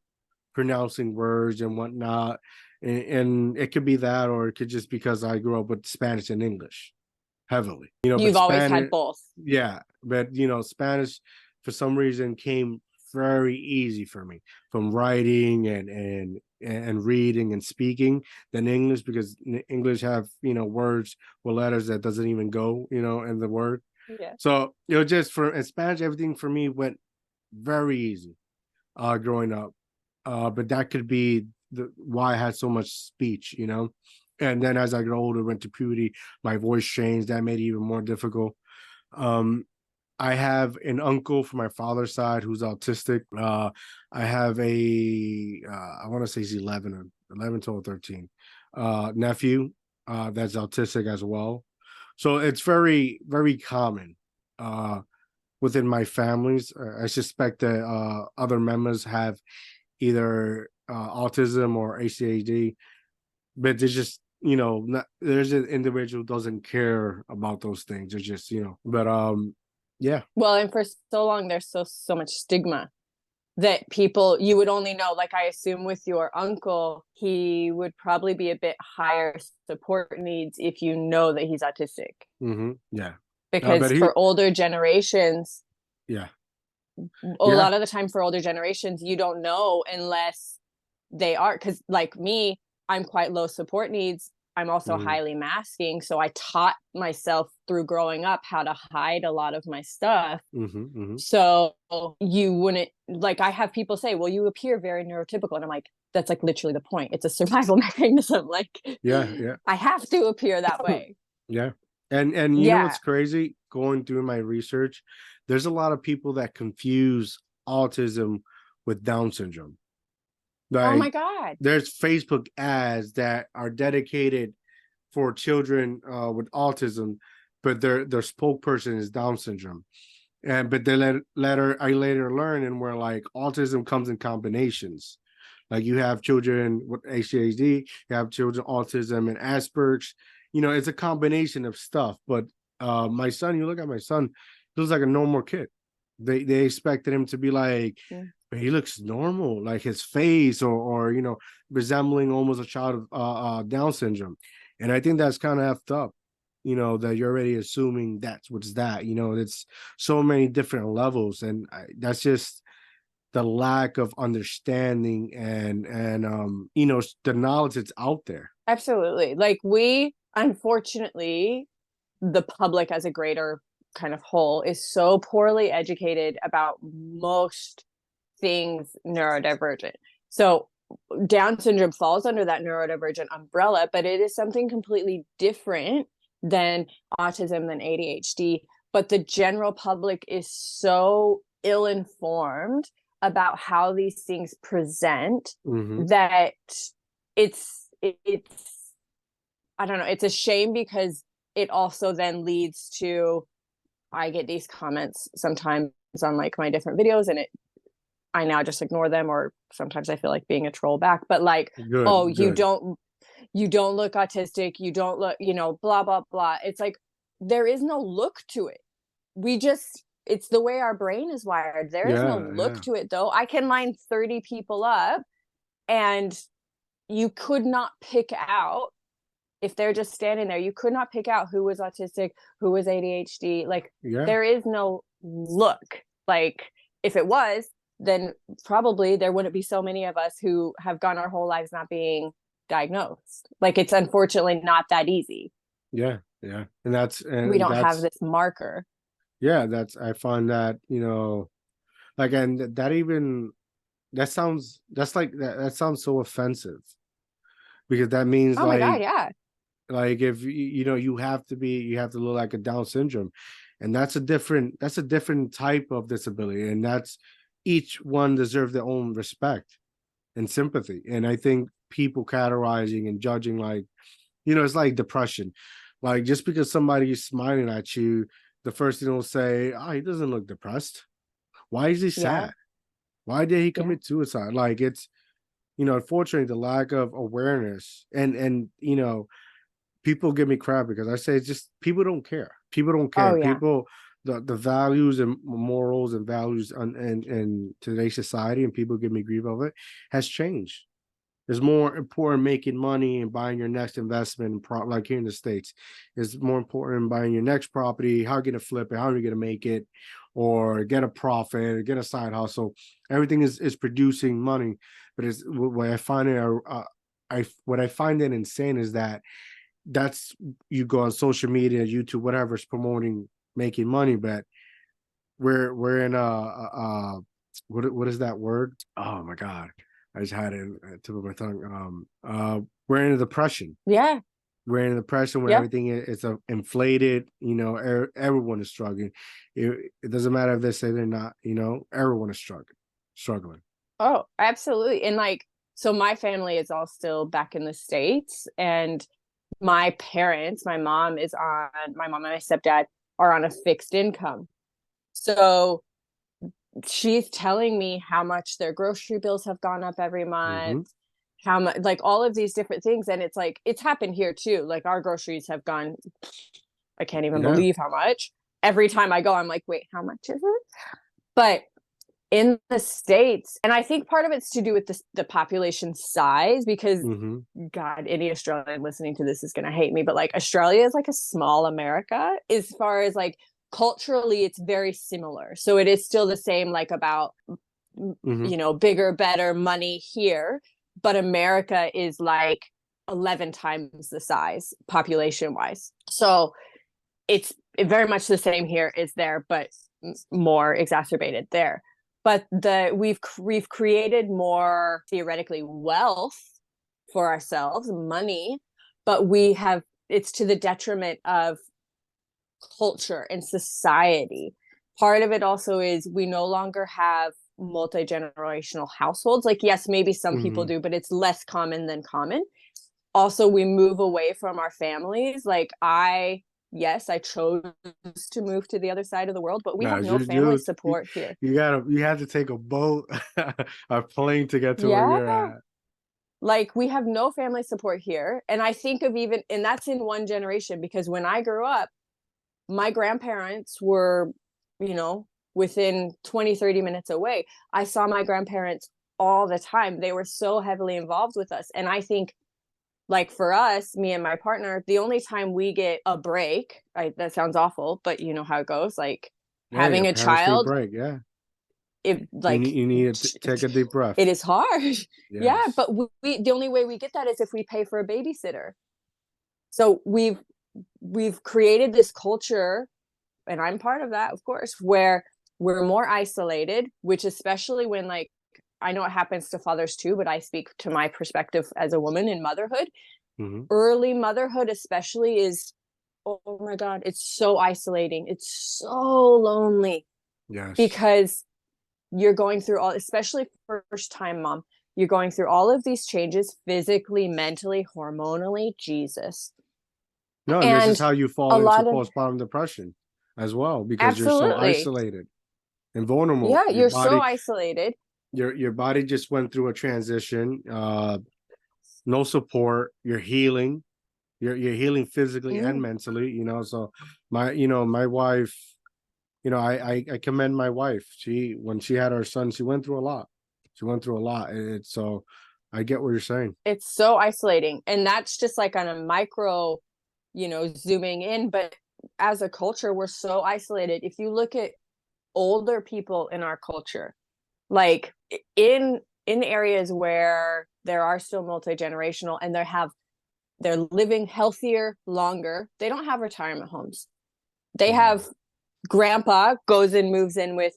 pronouncing words and whatnot. And it could be that, or it could just because I grew up with Spanish and English heavily, but You've always had Spanish, both. yeah, but Spanish for some reason came very easy for me from writing and reading and speaking than English, because English have, words with letters that doesn't even go, in the word. Yeah. So, just for in Spanish, everything for me went very easy growing up. But that could be why I had so much speech, And then as I got older, went to puberty, my voice changed. That made it even more difficult. Um, I have an uncle from my father's side who's autistic. I have I want to say he's 11 or 11, 12, 13, nephew that's autistic as well. So it's very, very common within my families. I suspect that other members have either autism or ADHD, but there's just, there's an individual who doesn't care about those things. It's just, but yeah. Well, and for so long, there's so much stigma that you would only know, like I assume with your uncle, he would probably be a bit higher support needs if you know that he's autistic. Mm-hmm. Yeah. But Because he, for older generations, yeah. a Yeah. lot of the time for older generations, you don't know unless they are, because like me, I'm quite low support needs. I'm also Mm-hmm. highly masking. So I taught myself through growing up how to hide a lot of my stuff. Mm-hmm. Mm-hmm. So you wouldn't, like, I have people say, well, you appear very neurotypical. And I'm like, that's like literally the point. It's a survival mechanism. Like, Yeah. Yeah. I have to appear that way. Yeah. And you know Yeah. what's crazy? Going through my research, there's a lot of people that confuse autism with Down syndrome. Oh my Like, God. there's Facebook ads that are dedicated for children with autism, but their spokesperson is Down syndrome. And but they I later learned, and where like autism comes in combinations. Like you have children with ADHD, you have children autism and Asperger's. It's a combination of stuff. But my son, you look at my son, he looks like a normal kid. They expected him to be like, Mm. he looks normal, like his face, or resembling almost a child of Down syndrome. And I think that's kind of effed up, that you're already assuming that's what's that. It's so many different levels, and that's just the lack of understanding and the knowledge that's out there. Absolutely. Like we, unfortunately, the public as a greater kind of whole is so poorly educated about most things neurodivergent. So Down syndrome falls under that neurodivergent umbrella, but it is something completely different than autism, than ADHD. But the general public is so ill-informed about how these things present Mm-hmm. that it's I don't know, it's a shame, because it also then leads to, I get these comments sometimes on like my different videos, and I now just ignore them, or sometimes I feel like being a troll back, but like, oh, Good, good. you don't look autistic, you don't look, blah blah blah. It's like there is no look to it. It's the way our brain is wired. There is no Yeah, look yeah, to it though. I can line 30 people up, and you could not pick out, if they're just standing there, you could not pick out who was autistic, who was ADHD. Like yeah, there is no look. Like if it was, then probably there wouldn't be so many of us who have gone our whole lives not being diagnosed. Like it's unfortunately not that easy. yeah, yeah. And that's We and don't have that's this marker. yeah, that's I find that, like, and that even that sounds so offensive, because that means Oh my God, yeah. like if you have to look like a Down syndrome, and that's a different type of disability, and that's each one deserves their own respect and sympathy. And I think people categorizing and judging, like, it's like depression. Like, just because somebody is smiling at you, the first thing they'll say, oh, he doesn't look depressed. Why is he Yeah. sad? Why did he Yeah. commit suicide? Like, it's, unfortunately, the lack of awareness, and people give me crap because I say it's just people don't care. People don't Oh care. yeah. People, the values and morals and values in today's society, and people give me grief of it, has changed. It's more important making money and buying your next investment, like here in the States. It's more important buying your next property, how are you going to flip it, how are you going to make it, or get a profit, or get a side hustle. Everything is producing money. But it's what I find what I find it insane is that that's you go on social media, YouTube, whatever is promoting making money, but we're in what is that word? Oh my God. I just had it at the tip of my tongue. We're in a depression. Yeah. We're in a depression where Yeah. everything is inflated. Everyone is struggling. It doesn't matter if they say they're not. Everyone is struggling. Oh, absolutely. And like, so my family is all still back in the States, and my parents, my mom and my stepdad are on a fixed income. So she's telling me how much their grocery bills have gone up every Mm-hmm. month, how much, like all of these different things. And it's like, it's happened here too. Like our groceries have gone, I can't even Yeah. believe how much. Every time I go, I'm like, wait, how much is it? But in the States, and I think part of it's to do with the population size, because Mm-hmm. God, any Australian listening to this is going to hate me, but like Australia is like a small America as far as like culturally, it's very similar. So it is still the same, like about, Mm-hmm. bigger, better money here. But America is like 11 times the size population wise. So it's very much the same here is there, but more exacerbated there. But we've created more theoretically wealth for ourselves, money, but it's to the detriment of culture and society. Part of it also is we no longer have multi-generational households. Like, yes, maybe some people Mm-hmm. do, but it's less common than common. Also, we move away from our families. Like yes, I chose to move to the other side of the world, but we No, have no family you support here. you have to take a boat, a plane to get to where Yeah. you're at. Like we have no family support here. And I think of even, and that's in one generation, because when I grew up, my grandparents were, within 20, 30 minutes away. I saw my grandparents all the time. They were so heavily involved with us. And I think like for us, me and my partner, the only time we get a break, that sounds awful, but you know how it goes, like Yeah, your having a parents need child, break. Yeah. it like You need to take a deep breath. it is hard. Yeah, Yes. but we the only way we get that is if we pay for a babysitter. So we've created this culture, and I'm part of that, of course, where we're more isolated, which especially when like I know it happens to fathers too, but I speak to my perspective as a woman in motherhood. Hmm. Early motherhood especially is, oh my god, it's so isolating. It's so lonely Yes. because you're going through all, especially first time mom, you're going through all of these changes physically, mentally, hormonally, Jesus. No, and this is And how you a fall into lot of, postpartum depression as well, because you're so absolutely. isolated and vulnerable. Yeah, you're so isolated. Your body just went through a transition. No support. You're healing. You're healing physically and Mm. mentally. So my wife. I commend my wife. When she had our son, she went through a lot. She went through a lot. So I get what you're saying. It's so isolating. And that's just like on a micro, zooming in. But as a culture, we're so isolated. If you look at older people in our culture, like in areas where there are still multi-generational and they're living healthier longer, they don't have retirement homes. They Mm-hmm. have grandpa goes and moves in with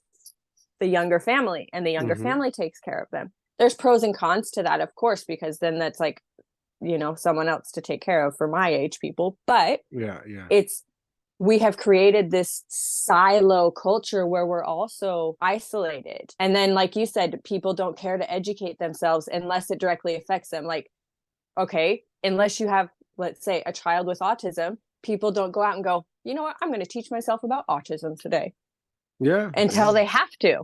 the younger family, and the younger Mm-hmm. family takes care of them. There's pros and cons to that, of course, because then that's like, someone else to take care of for my age people. But Yeah, yeah. it's we have created this silo culture where we're also isolated. And then, like you said, people don't care to educate themselves unless it directly affects them. Like, okay, unless you have, let's say, a child with autism, people don't go out and go, you know what, I'm going to teach myself about autism today Yeah, until yeah. they have to.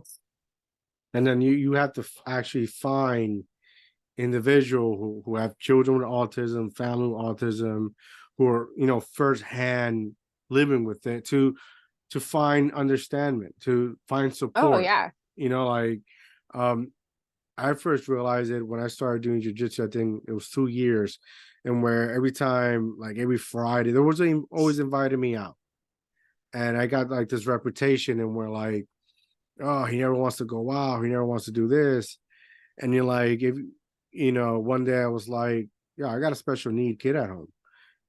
And then you have to actually find individual who have children with autism, family with autism, who are firsthand living with it to find understanding, to find Oh, support. yeah. Like um I first realized it when I started doing jujitsu. I think it was 2 years, and where every time, like every Friday, there was always invited me out, and I got like this reputation, and we're like, oh, he never wants to go out, he never wants to do this, and you're like, if one day I was like, yeah, I got a special need kid at home,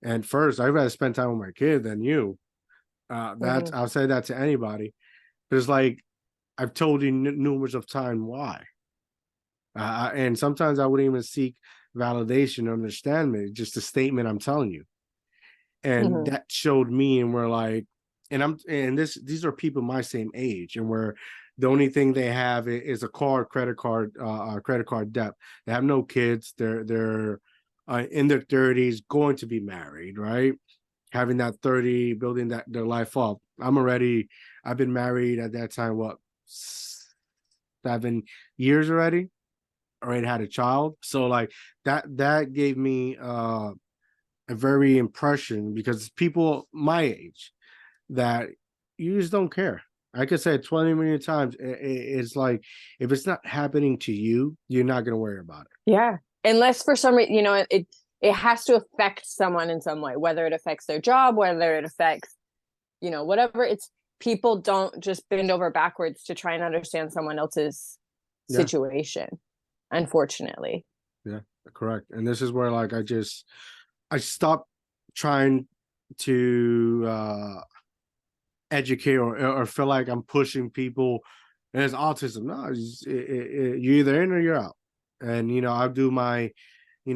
and first I'd rather spend time with my kid than you. That's Mm-hmm. I'll say that to anybody, but it's like I've told you numerous of time why. And sometimes I wouldn't even seek validation or understanding, just a statement I'm telling you. And Mm-hmm. that showed me, and we're like, these are people my same age, and where the only thing they have is a credit card debt. They have no kids. They're in their 30s, going to be married, right? Having that 30, building that their life up. I've been married at that time, what, 7 years already had a child. So like that gave me a very impression, because people my age that you just don't care. I could say it 20 million times. It's like, if it's not happening to you, you're not going to worry about it. Yeah. Unless for some reason, it has to affect someone in some way, whether it affects their job, whether it affects, whatever. It's people don't just bend over backwards to try and understand someone else's Yeah, situation, unfortunately. yeah, correct. And this is where, like, I stopped trying to educate, or feel like I'm pushing people. And it's autism. No, you're either in or you're out. And I do my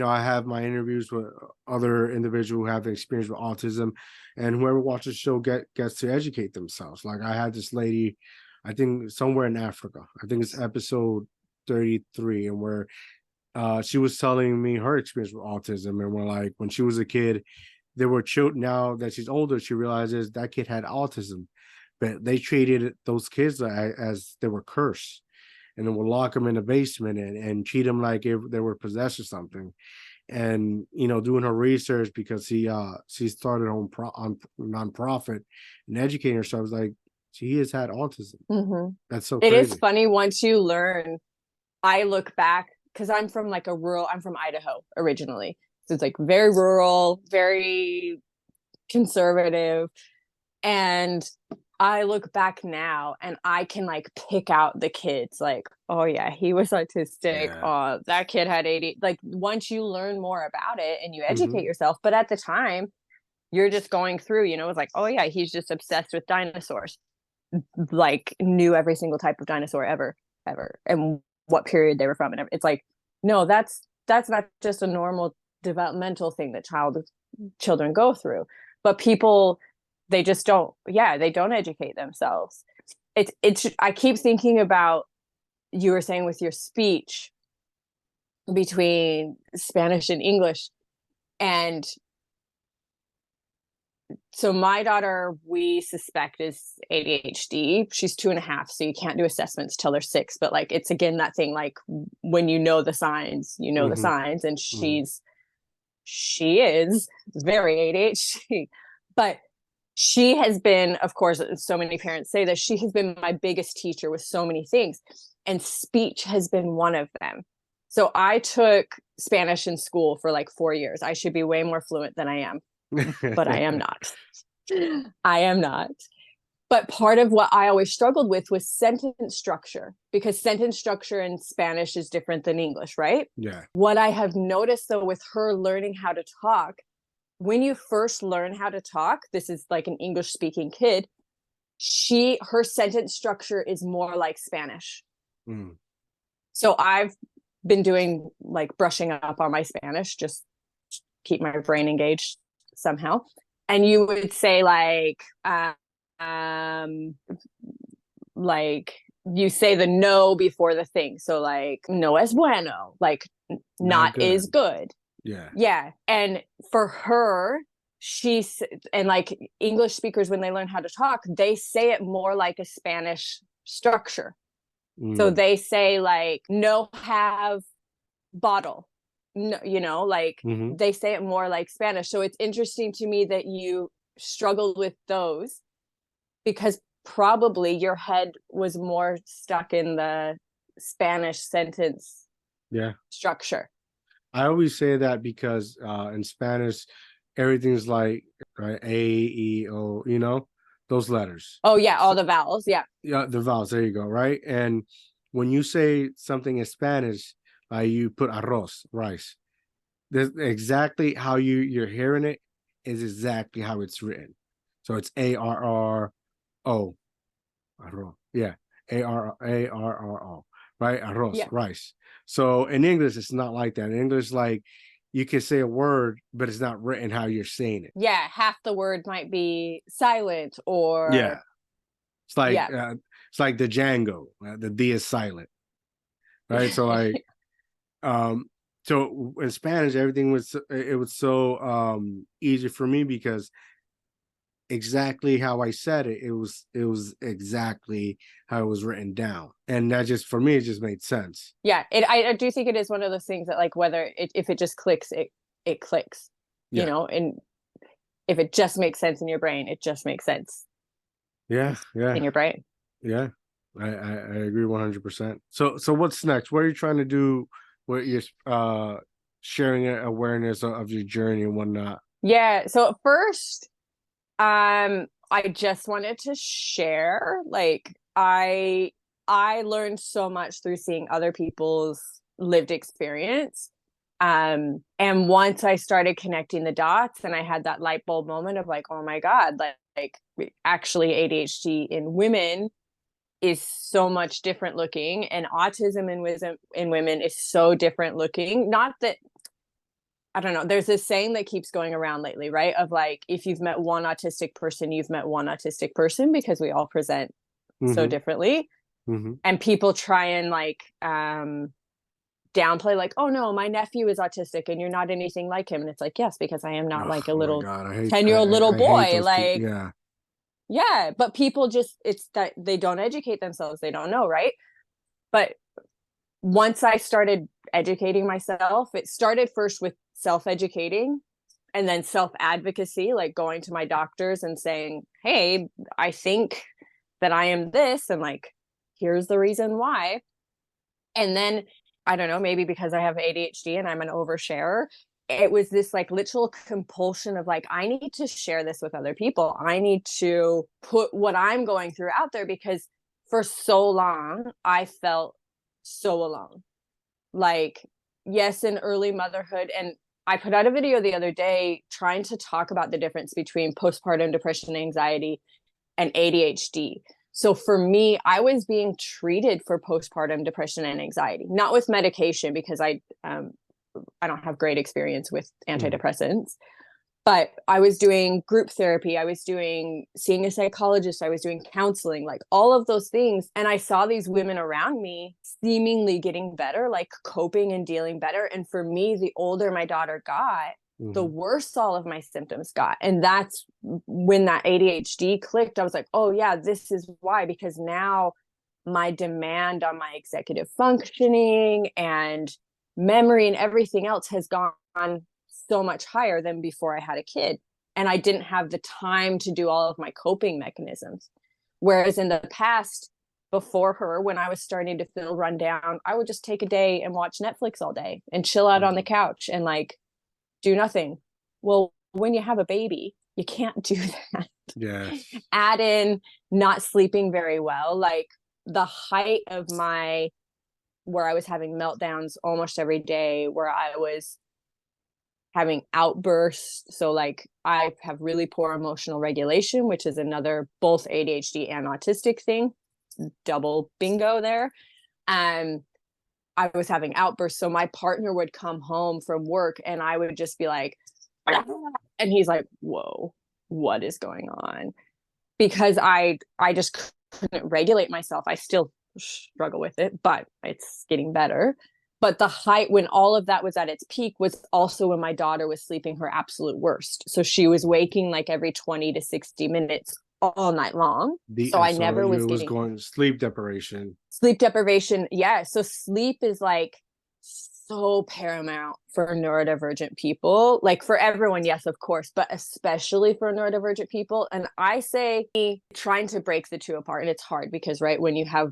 I have my interviews with other individuals who have experience with autism, and whoever watches the show gets to educate themselves. Like, I had this lady, I think somewhere in Africa, I think it's episode 33, and where she was telling me her experience with autism, and we're like, when she was a kid, there were children. Now that she's older, she realizes that kid had autism, but they treated those kids as they were cursed, and then would lock them in the basement and treat them like if they were possessed or something. And doing her research, because she started on nonprofit and educating herself, was like, she has had autism. Mm-hmm. That's so It is crazy. funny once you learn. I look back because I'm from Idaho originally. So it's like very rural, very conservative. And I look back now and I can like pick out the kids like, oh yeah, he was autistic. Yeah. Oh, that kid had ADHD. Like once you learn more about it and you Mm-hmm. educate yourself, but at the time you're just going through, it's like, oh yeah, he's just obsessed with dinosaurs. Like knew every single type of dinosaur ever, and what period they were from, and it's like, no, that's not just a normal developmental thing that children go through, but people, they just don't, yeah, they don't educate themselves. It's I keep thinking about, you were saying with your speech between Spanish and English, and so my daughter, we suspect, is ADHD. She's 2.5, so you can't do assessments till they're 6. But like, it's again that thing, like when you know the signs, the Mm-hmm. signs, and Mm-hmm. she is very ADHD. But she has been, of course, so many parents say that she has been my biggest teacher with so many things, and speech has been one of them. So I took Spanish in school for like 4 years. I should be way more fluent than I am, but I am not. I am not. But part of what I always struggled with was sentence structure, because sentence structure in Spanish is different than English, right? Yeah. What I have noticed though with her learning how to talk, when you first learn how to talk, this is like an English speaking kid, her sentence structure is more like Spanish. Mm. So I've been doing like brushing up on my Spanish, just keep my brain engaged somehow. And you would say um like you say the no before the thing. So like no es bueno, like Not not is good. good. Yeah. Yeah. And for her, she's, and like English speakers, when they learn how to talk, they say it more like a Spanish structure. So Mm. they say like no have bottle, no, like Mm-hmm. they say it more like Spanish. So it's interesting to me that you struggled with those, because probably your head was more stuck in the Spanish sentence Yeah. structure. I always say that because in Spanish, everything's like right, A, E, O, those letters. Oh yeah, all So, the vowels. Yeah. yeah, the vowels. There you go. Right. And when you say something in Spanish, you put arroz, rice. That's exactly how you're hearing it is exactly how it's written. So it's ARRO, arroz. Yeah, ARRO, right? Arroz, Yeah. rice. So in English, it's not like that. In English, like you can say a word, but it's not written how you're saying it. Yeah, half the word might be silent, Yeah, or it's like yeah. the Django. The D is silent, right? So like um so in Spanish, everything was so easy for me because exactly how I said it, it was exactly how it was written down, and that just for me it just made sense. Yeah, I do think it is one of those things that like whether if it just clicks, it clicks, Yeah, and if it just makes sense in your brain, it just makes sense yeah, yeah, in your brain. yeah. I agree 100%. So what's next? What are you trying to do with your sharing awareness of your journey and whatnot? Yeah, so at first, I just wanted to share, like I learned so much through seeing other people's lived experience. And once I started connecting the dots and I had that light bulb moment of like, oh my God, like actually ADHD in women is so much different looking, and autism in women is so different looking. Not that, I don't know, there's this saying that keeps going around lately, right? Of like, if you've met one autistic person, you've met one autistic person, because we all present so Mm-hmm. differently. Mm-hmm. And people try and like downplay, like, oh no, my nephew is autistic and you're not anything like him. And it's like, yes, because I am not like a Oh my little God, I hate 10-year-old little I hate boy. those people. Like, Yeah. yeah, but people just, it's that they don't educate themselves. They don't know, right? But once I started educating myself, it started first with self-educating and then self-advocacy, like going to my doctors and saying, hey, I think that I am this, and like, here's the reason why. And then, I don't know, maybe because I have ADHD and I'm an oversharer, it was this like literal compulsion of like, I need to share this with other people. I need to put what I'm going through out there, because for so long I felt so alone. Like, yes, in early motherhood. And I put out a video the other day trying to talk about the difference between postpartum depression, anxiety, and ADHD. So for me, I was being treated for postpartum depression and anxiety, not with medication, because I don't have great experience with antidepressants, but I was doing group therapy. I was seeing a psychologist. I was doing counseling, like all of those things. And I saw these women around me seemingly getting better, like coping and dealing better. And for me, the older my daughter got, the worse all of my symptoms got. And that's when that ADHD clicked. I was like, oh yeah, this is why, because now my demand on my executive functioning and memory and everything else has gone so much higher than before I had a kid. And I didn't have the time to do all of my coping mechanisms. Whereas in the past, before her, when I was starting to feel run down, I would just take a day and watch Netflix all day and chill out on the couch and like do nothing. Well, when you have a baby, you can't do that. Yeah. Add in not sleeping very well. Like the height of where I was having meltdowns almost every day, where I was having outbursts. So like I have really poor emotional regulation, which is another both ADHD and autistic thing. Double bingo there. I was having outbursts. So my partner would come home from work and I would just be like, ah! And he's like, whoa, what is going on? Because I just couldn't regulate myself. I still struggle with it, but it's getting better. But the height when all of that was at its peak was also when my daughter was sleeping her absolute worst. So she was waking like every 20 to 60 minutes all night long. So I never was getting going sleep deprivation. Sleep deprivation. Yeah. So sleep is like so paramount for neurodivergent people, like for everyone, yes, of course, but especially for neurodivergent people. And I say trying to break the two apart, and it's hard because, right, when you have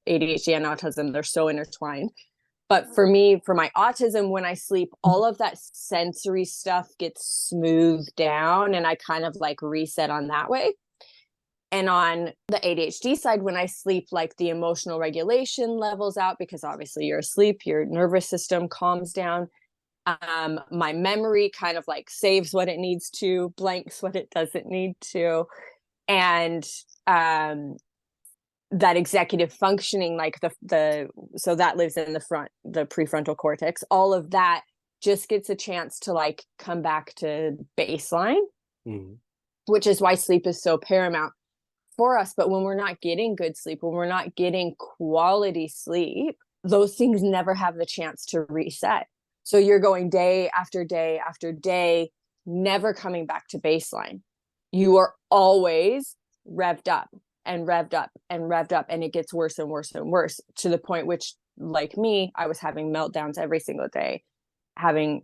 ADHD and autism, they're so intertwined. But for me, for my autism, when I sleep, all of that sensory stuff gets smoothed down and I kind of like reset on that way. And on the ADHD side, when I sleep, like the emotional regulation levels out, because obviously you're asleep, your nervous system calms down. My memory kind of like saves what it needs to, blanks what it doesn't need to. And that executive functioning, like so that lives in the prefrontal cortex, all of that just gets a chance to like come back to baseline, which is why sleep is so paramount for us. But when we're not getting good sleep, when we're not getting quality sleep, those things never have the chance to reset. So you're going day after day after day, never coming back to baseline. You are always revved up and revved up and revved up, and it gets worse and worse and worse, to the point which, like me, I was having meltdowns every single day, having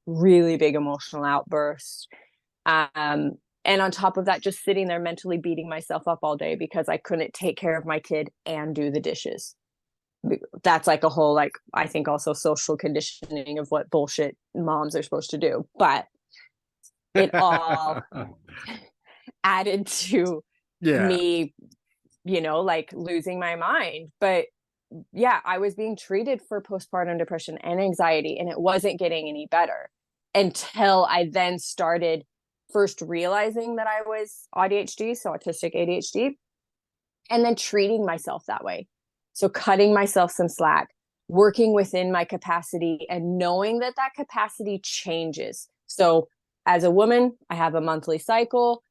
really big emotional outbursts. And on top of that, just sitting there mentally beating myself up all day because I couldn't take care of my kid and do the dishes. That's like a whole, like, I think also social conditioning of what bullshit moms are supposed to do. But it all added to me, like losing my mind. But yeah, I was being treated for postpartum depression and anxiety, and it wasn't getting any better until I then started first realizing that I was AuDHD, so autistic ADHD, and then treating myself that way. So cutting myself some slack, working within my capacity, and knowing that that capacity changes. So as a woman, I have a monthly cycle.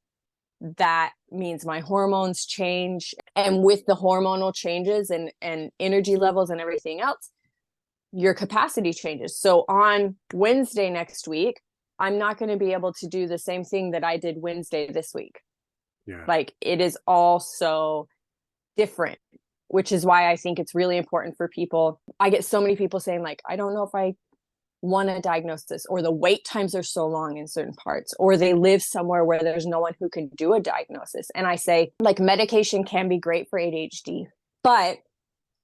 That means my hormones change. And with the hormonal changes and energy levels and everything else, your capacity changes. So on Wednesday next week, I'm not going to be able to do the same thing that I did Wednesday this week. Yeah. Like, it is all so different, which is why I think it's really important for people. I get so many people saying like, I don't know if I want a diagnosis, or the wait times are so long in certain parts, or they live somewhere where there's no one who can do a diagnosis. And I say, like, medication can be great for ADHD, but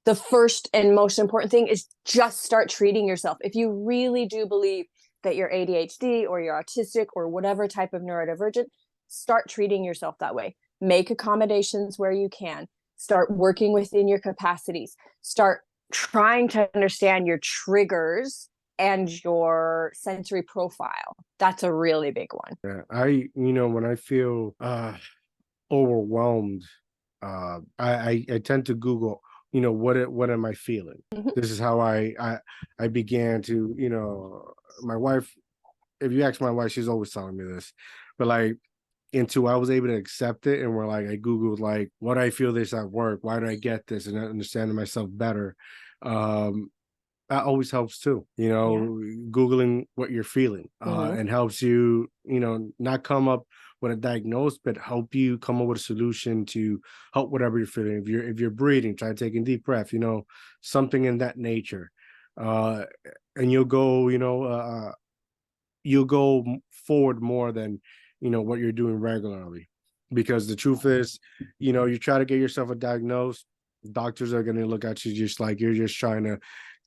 the first and most important thing is just start treating yourself. If you really do believe that you're ADHD or you're autistic or whatever type of neurodivergent, start treating yourself that way. Make accommodations where you can. Start working within your capacities. Start trying to understand your triggers and your sensory profile. That's a really big one. Yeah, when I feel overwhelmed, I tend to Google, what am I feeling? Mhm. This is how I began to, my wife, if you ask my wife, she's always telling me this, but like, until I was able to accept it, and we're like, I Googled like, what do I feel this at work? Why do I get this? And understanding myself better. Um, that always helps too, Yeah. Googling what you're feeling, Mm-hmm. and helps you, not come up with a diagnosis, but help you come up with a solution to help whatever you're feeling. If you're breathing, try taking deep breath, something in that nature. Uh, and you'll go forward more than, what you're doing regularly, because the truth is, you try to get yourself a diagnosis, doctors are going to look at you just like you're just trying to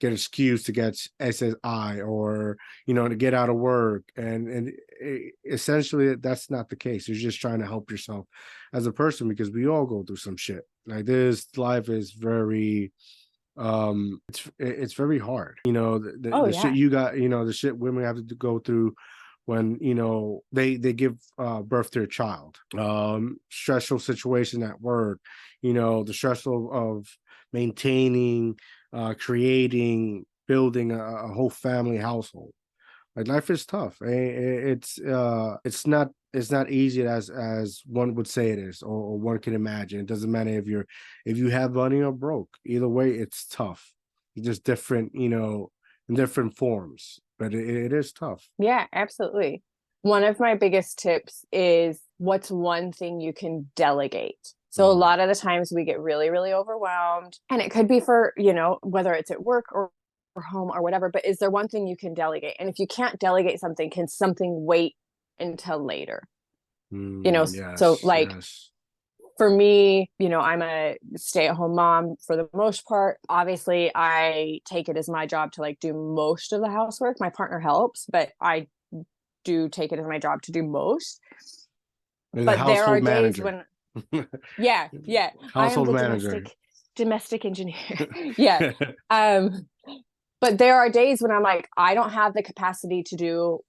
get an excuse to get SSI, or to get out of work, and essentially that's not the case. You're just trying to help yourself as a person, because we all go through some shit like this. Life is very it's very hard, Oh the shit yeah. you got, the shit women have to go through when, they give birth to a child, stressful situation at work, the stressful of maintaining, creating, building a whole family household. Like, life is tough. It's not easy as one would say it is, or one can imagine. It doesn't matter if you have money or broke. Either way, it's tough. It's just different, in different forms. But it is tough. Yeah, absolutely. One of my biggest tips is, what's one thing you can delegate? So a Mm. lot of the times we get really, really overwhelmed, and it could be for, whether it's at work or home or whatever, but is there one thing you can delegate? And if you can't delegate something, can something wait until later? So Yes, like yes. for me, I'm a stay-at-home mom for the most part. Obviously, I take it as my job to like do most of the housework. My partner helps, but I do take it as my job to do most. You're the But there are household days manager. when, yeah, yeah, I am Household the manager. domestic engineer. Yeah. Um, but there are days when I'm like, I don't have the capacity to do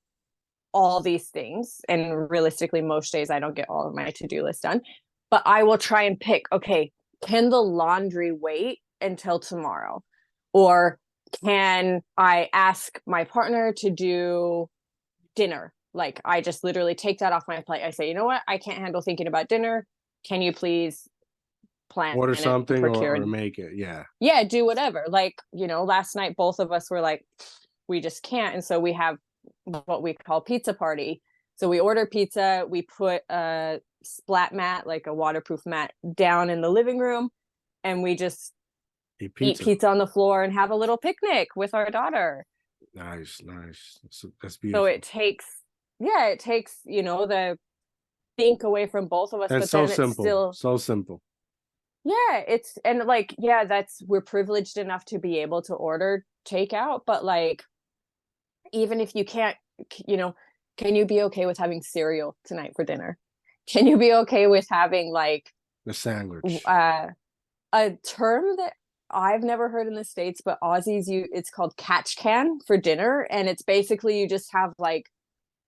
all these things. And realistically, most days I don't get all of my to-do list done. But I will try and pick, okay, can the laundry wait until tomorrow? Or can I ask my partner to do dinner? Like, I just literally take that off my plate. I say, you know what? I can't handle thinking about dinner. Can you please plan Order it, something, or procure? make it. Yeah. Yeah, do whatever. Like, last night both of us were like, we just can't. And so we have what we call pizza party. So we order pizza, we put a splat mat, like a waterproof mat, down in the living room, and we just Eat eat pizza. pizza on the floor and have a little picnic with our daughter. Nice, nice. That's So beautiful. it takes, yeah, it takes, the think away from both of us, And but so then it's simple. still, So simple. yeah, it's, and like, yeah, we're privileged enough to be able to order takeout, but like, even if you can't, you know, can you be okay with having cereal tonight for dinner? Can you be okay with having like The sandwich. uh, a term that I've never heard in the States, but Aussies it's called catch can for dinner. And it's basically you just have like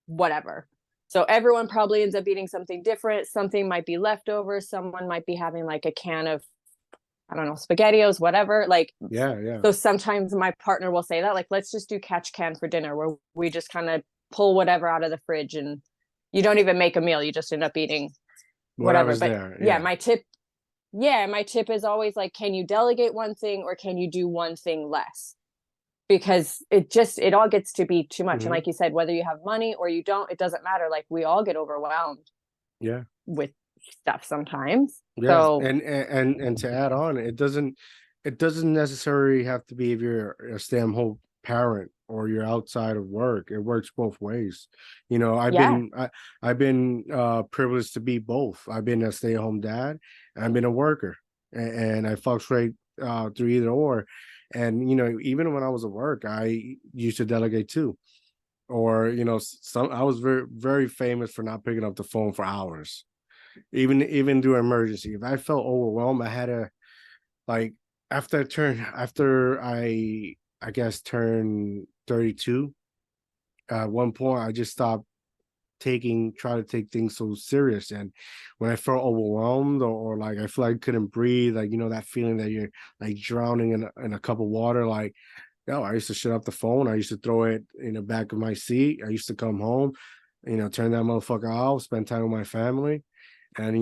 whatever. So everyone probably ends up eating something different. Something might be leftover. Someone might be having like a can of, I don't know, spaghettios, whatever. Like, Yeah, yeah. so sometimes my partner will say that, like, let's just do catch can for dinner, where we just kind of pull whatever out of the fridge, and you don't even make a meal. You just end up eating whatever. Whatever's But there. yeah, Yeah. my tip is always like, can you delegate one thing, or can you do one thing less? Because it all gets to be too much. And Hmm. like you said, whether you have money or you don't, it doesn't matter. Like, we all get overwhelmed Yeah. with stuff sometimes. Yeah. So And to add on, it doesn't necessarily have to be if you're a stay-at-home parent or you're outside of work. It works both ways. I've yeah. been I've been privileged to be both. I've been a stay-at-home dad, and I've been a worker, and I fluctuate through either or. And even when I was at work, I used to delegate too. Or, some I was very, very famous for not picking up the phone for hours. Even during emergency. If I felt overwhelmed, I had to, like, after I guess turned 32, at one point I just stopped try to take things so serious. And when I felt overwhelmed, or like I feel like I couldn't breathe, like, that feeling that you're like drowning in a cup of water, like, I used to shut up the phone. I used to throw it in the back of my seat. I used to come home, turn that motherfucker off, spend time with my family. And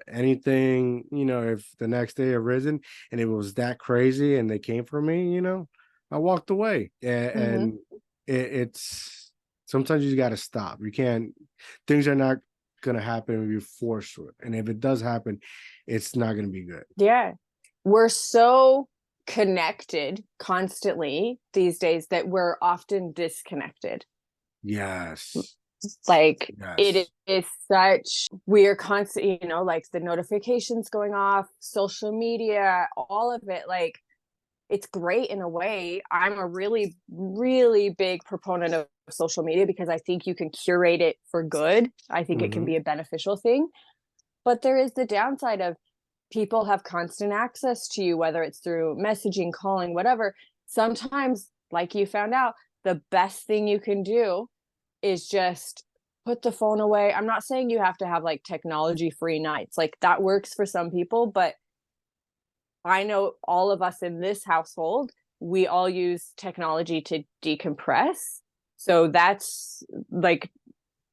anything, if the next day arisen and it was that crazy and they came for me, I walked away. And it's sometimes you got to stop. You can't. Things are not gonna happen if you're forced to it. And if it does happen, it's not gonna be good. Yeah. We're so connected constantly these days that we're often disconnected. Yes. Like it Yes. is such, we are constantly, like the notifications going off, social media, all of it. Like it's great in a way. I'm a really, really big proponent of social media because I think you can curate it for good. I think it can Mm-hmm. be a beneficial thing. But there is the downside of people have constant access to you, whether it's through messaging, calling, whatever. Sometimes, like you found out, the best thing you can do is just put the phone away. I'm not saying you have to have like technology free nights. Like that works for some people, but I know all of us in this household, we all use technology to decompress. So that's like,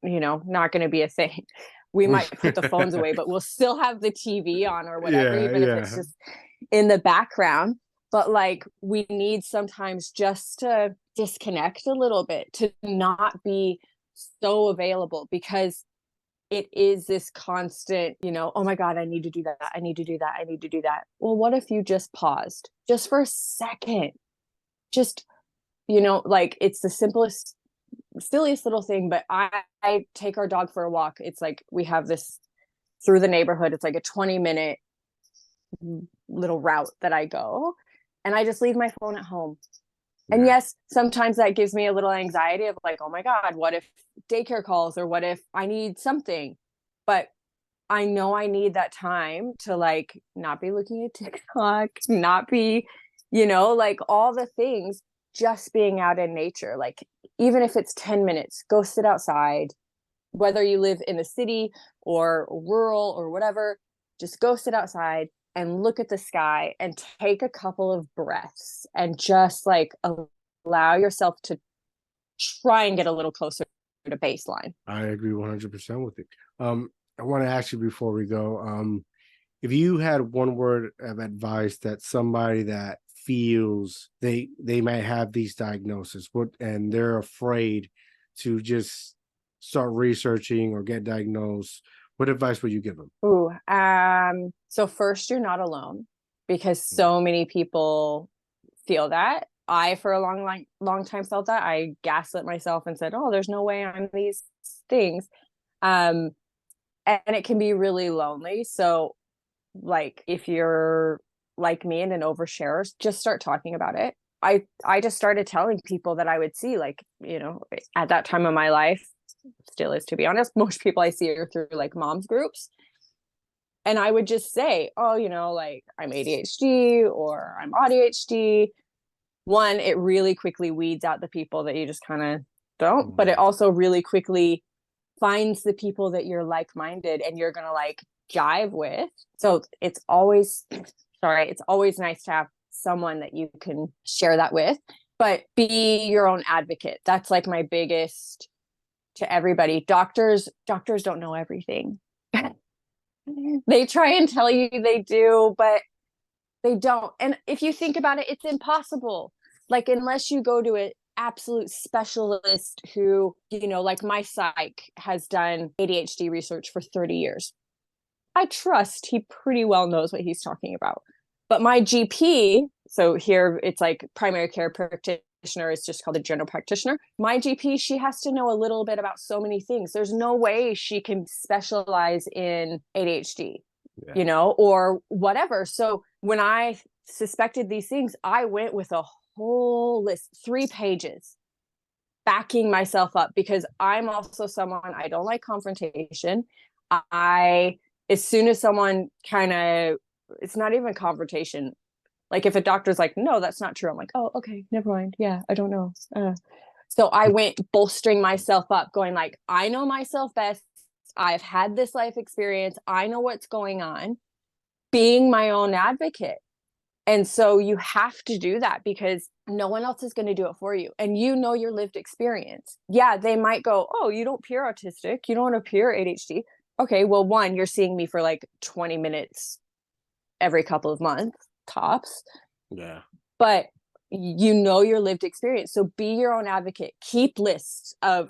not going to be a thing. We might put the phones away, but we'll still have the TV on or whatever, Yeah, even if it's yeah. just in the background. But like, we need sometimes just to disconnect a little bit, to not be so available, because it is this constant, oh my God, I need to do that. I need to do that. I need to do that. Well, what if you just paused just for a second? Just, like it's the simplest, silliest little thing, but I take our dog for a walk. It's like we have this through the neighborhood. It's like a 20-minute little route that I go, and I just leave my phone at home. And Yeah. yes, sometimes that gives me a little anxiety of like, oh my God, what if daycare calls, or what if I need something? But I know I need that time to like not be looking at TikTok, not be, like all the things, just being out in nature. Like even if it's 10 minutes, go sit outside, whether you live in a city or rural or whatever, just go sit outside and look at the sky and take a couple of breaths and just like allow yourself to try and get a little closer to baseline. I agree 100% with it. I want to ask you before we go, if you had one word of advice that somebody that feels they might have these diagnoses, and they're afraid to just start researching or get diagnosed, what advice would you give them? Ooh, so first, you're not alone, because so many people feel that. I, for a long, long, long time, felt that. I gaslit myself and said, "Oh, there's no way I'm these things," um, and it can be really lonely. So, like, if you're like me and an oversharer, just start talking about it. I just started telling people that I would see, like, at that time of my life, still is, to be honest. Most people I see are through like moms groups. And I would just say, oh, like I'm ADHD or I'm AuDHD. One, it really quickly weeds out the people that you just kind of don't, but it Mhm. also really quickly finds the people that you're like-minded and you're going to like jive with. So it's always, sorry, it's always nice to have someone that you can share that with, but be your own advocate. That's like my biggest to everybody. Doctors don't know everything. They try and tell you they do, but they don't. And if you think about it, it's impossible. Like, unless you go to an absolute specialist who, like my psych has done ADHD research for 30 years. I trust he pretty well knows what he's talking about. But my GP, so here it's like primary care practitioner, is just called a general practitioner. My GP, she has to know a little bit about so many things. There's no way she can specialize in ADHD, Yeah. or whatever. So when I suspected these things, I went with a whole list, 3 pages. backing myself up, because I'm also someone, I don't like confrontation. I, as soon as someone kind of, it's not even confrontation. Like if a doctor's like, no, that's not true. I'm like, oh, okay, never mind. Yeah, I don't know. So I went bolstering myself up, going like, I know myself best. I've had this life experience. I know what's going on, being my own advocate. And so you have to do that because no one else is going to do it for you. And you know your lived experience. Yeah, they might go, oh, you don't appear autistic. You don't appear ADHD. Okay, well, one, you're seeing me for like 20 minutes every couple of months, tops. Yeah. But you know your lived experience. So be your own advocate. Keep lists of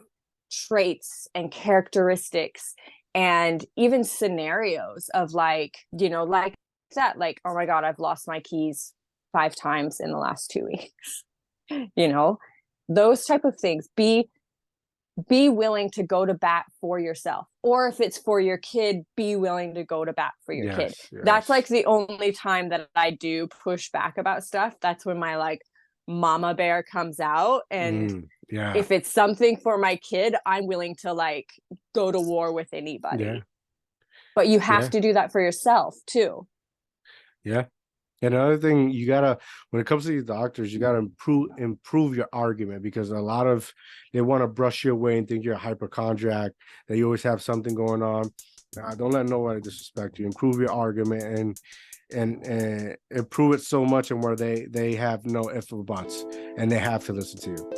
traits and characteristics and even scenarios of like, you know, like that, like, oh my God, I've lost my keys 5 times in the last 2 weeks. You know, those type of things. Be willing to go to bat for yourself. Or if it's for your kid, be willing to go to bat for your kid. Yes. That's like the only time that I do push back about stuff. That's when my like mama bear comes out. And Yeah. if it's something for my kid, I'm willing to like go to war with anybody. Yeah. But you have Yeah. to do that for yourself too. Yeah. And another thing, you gotta, when it comes to these doctors, you gotta improve your argument, because a lot of, they want to brush you away and think you're a hypochondriac, that you always have something going on. Don't let nobody disrespect you. Improve your argument and improve it so much, and where they have no ifs or buts, and they have to listen to you.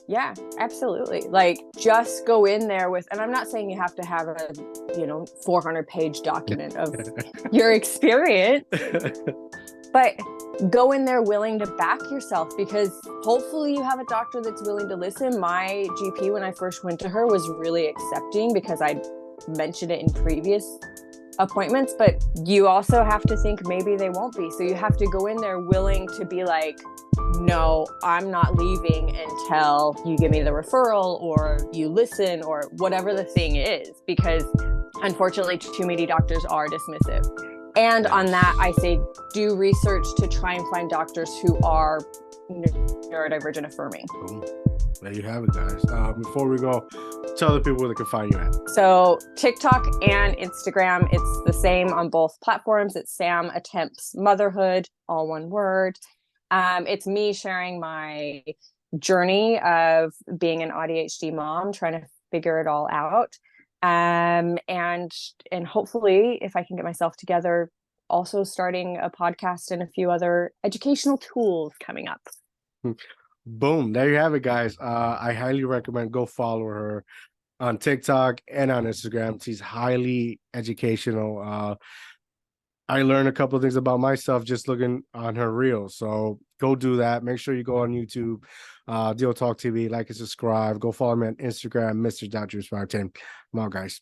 Yeah, absolutely. Like just go in there with, and I'm not saying you have to have a 400-page document of your experience, but go in there willing to back yourself, because hopefully you have a doctor that's willing to listen. My GP, when I first went to her, was really accepting because I mentioned it in previous appointments, but you also have to think maybe they won't be. So you have to go in there willing to be like, no, I'm not leaving until you give me the referral or you listen or whatever the thing is, because unfortunately too many doctors are dismissive. And on that, I say do research to try and find doctors who are neurodivergent affirming. Boom. There you have it, guys. Before we go, tell the people where they can find you at. So TikTok and Instagram, it's the same on both platforms. It's Sam Attempts Motherhood, all one word. It's me sharing my journey of being an AuDHD mom, trying to figure it all out. And hopefully, if I can get myself together, also starting a podcast and a few other educational tools coming up. Boom. There you have it, guys. I highly recommend go follow her on TikTok and on Instagram. She's highly educational. I learned a couple of things about myself just looking on her reels. So go do that. Make sure you go on YouTube, DIOTALK TV, like and subscribe. Go follow me on Instagram, Mr. Dr. 510. Come on, guys.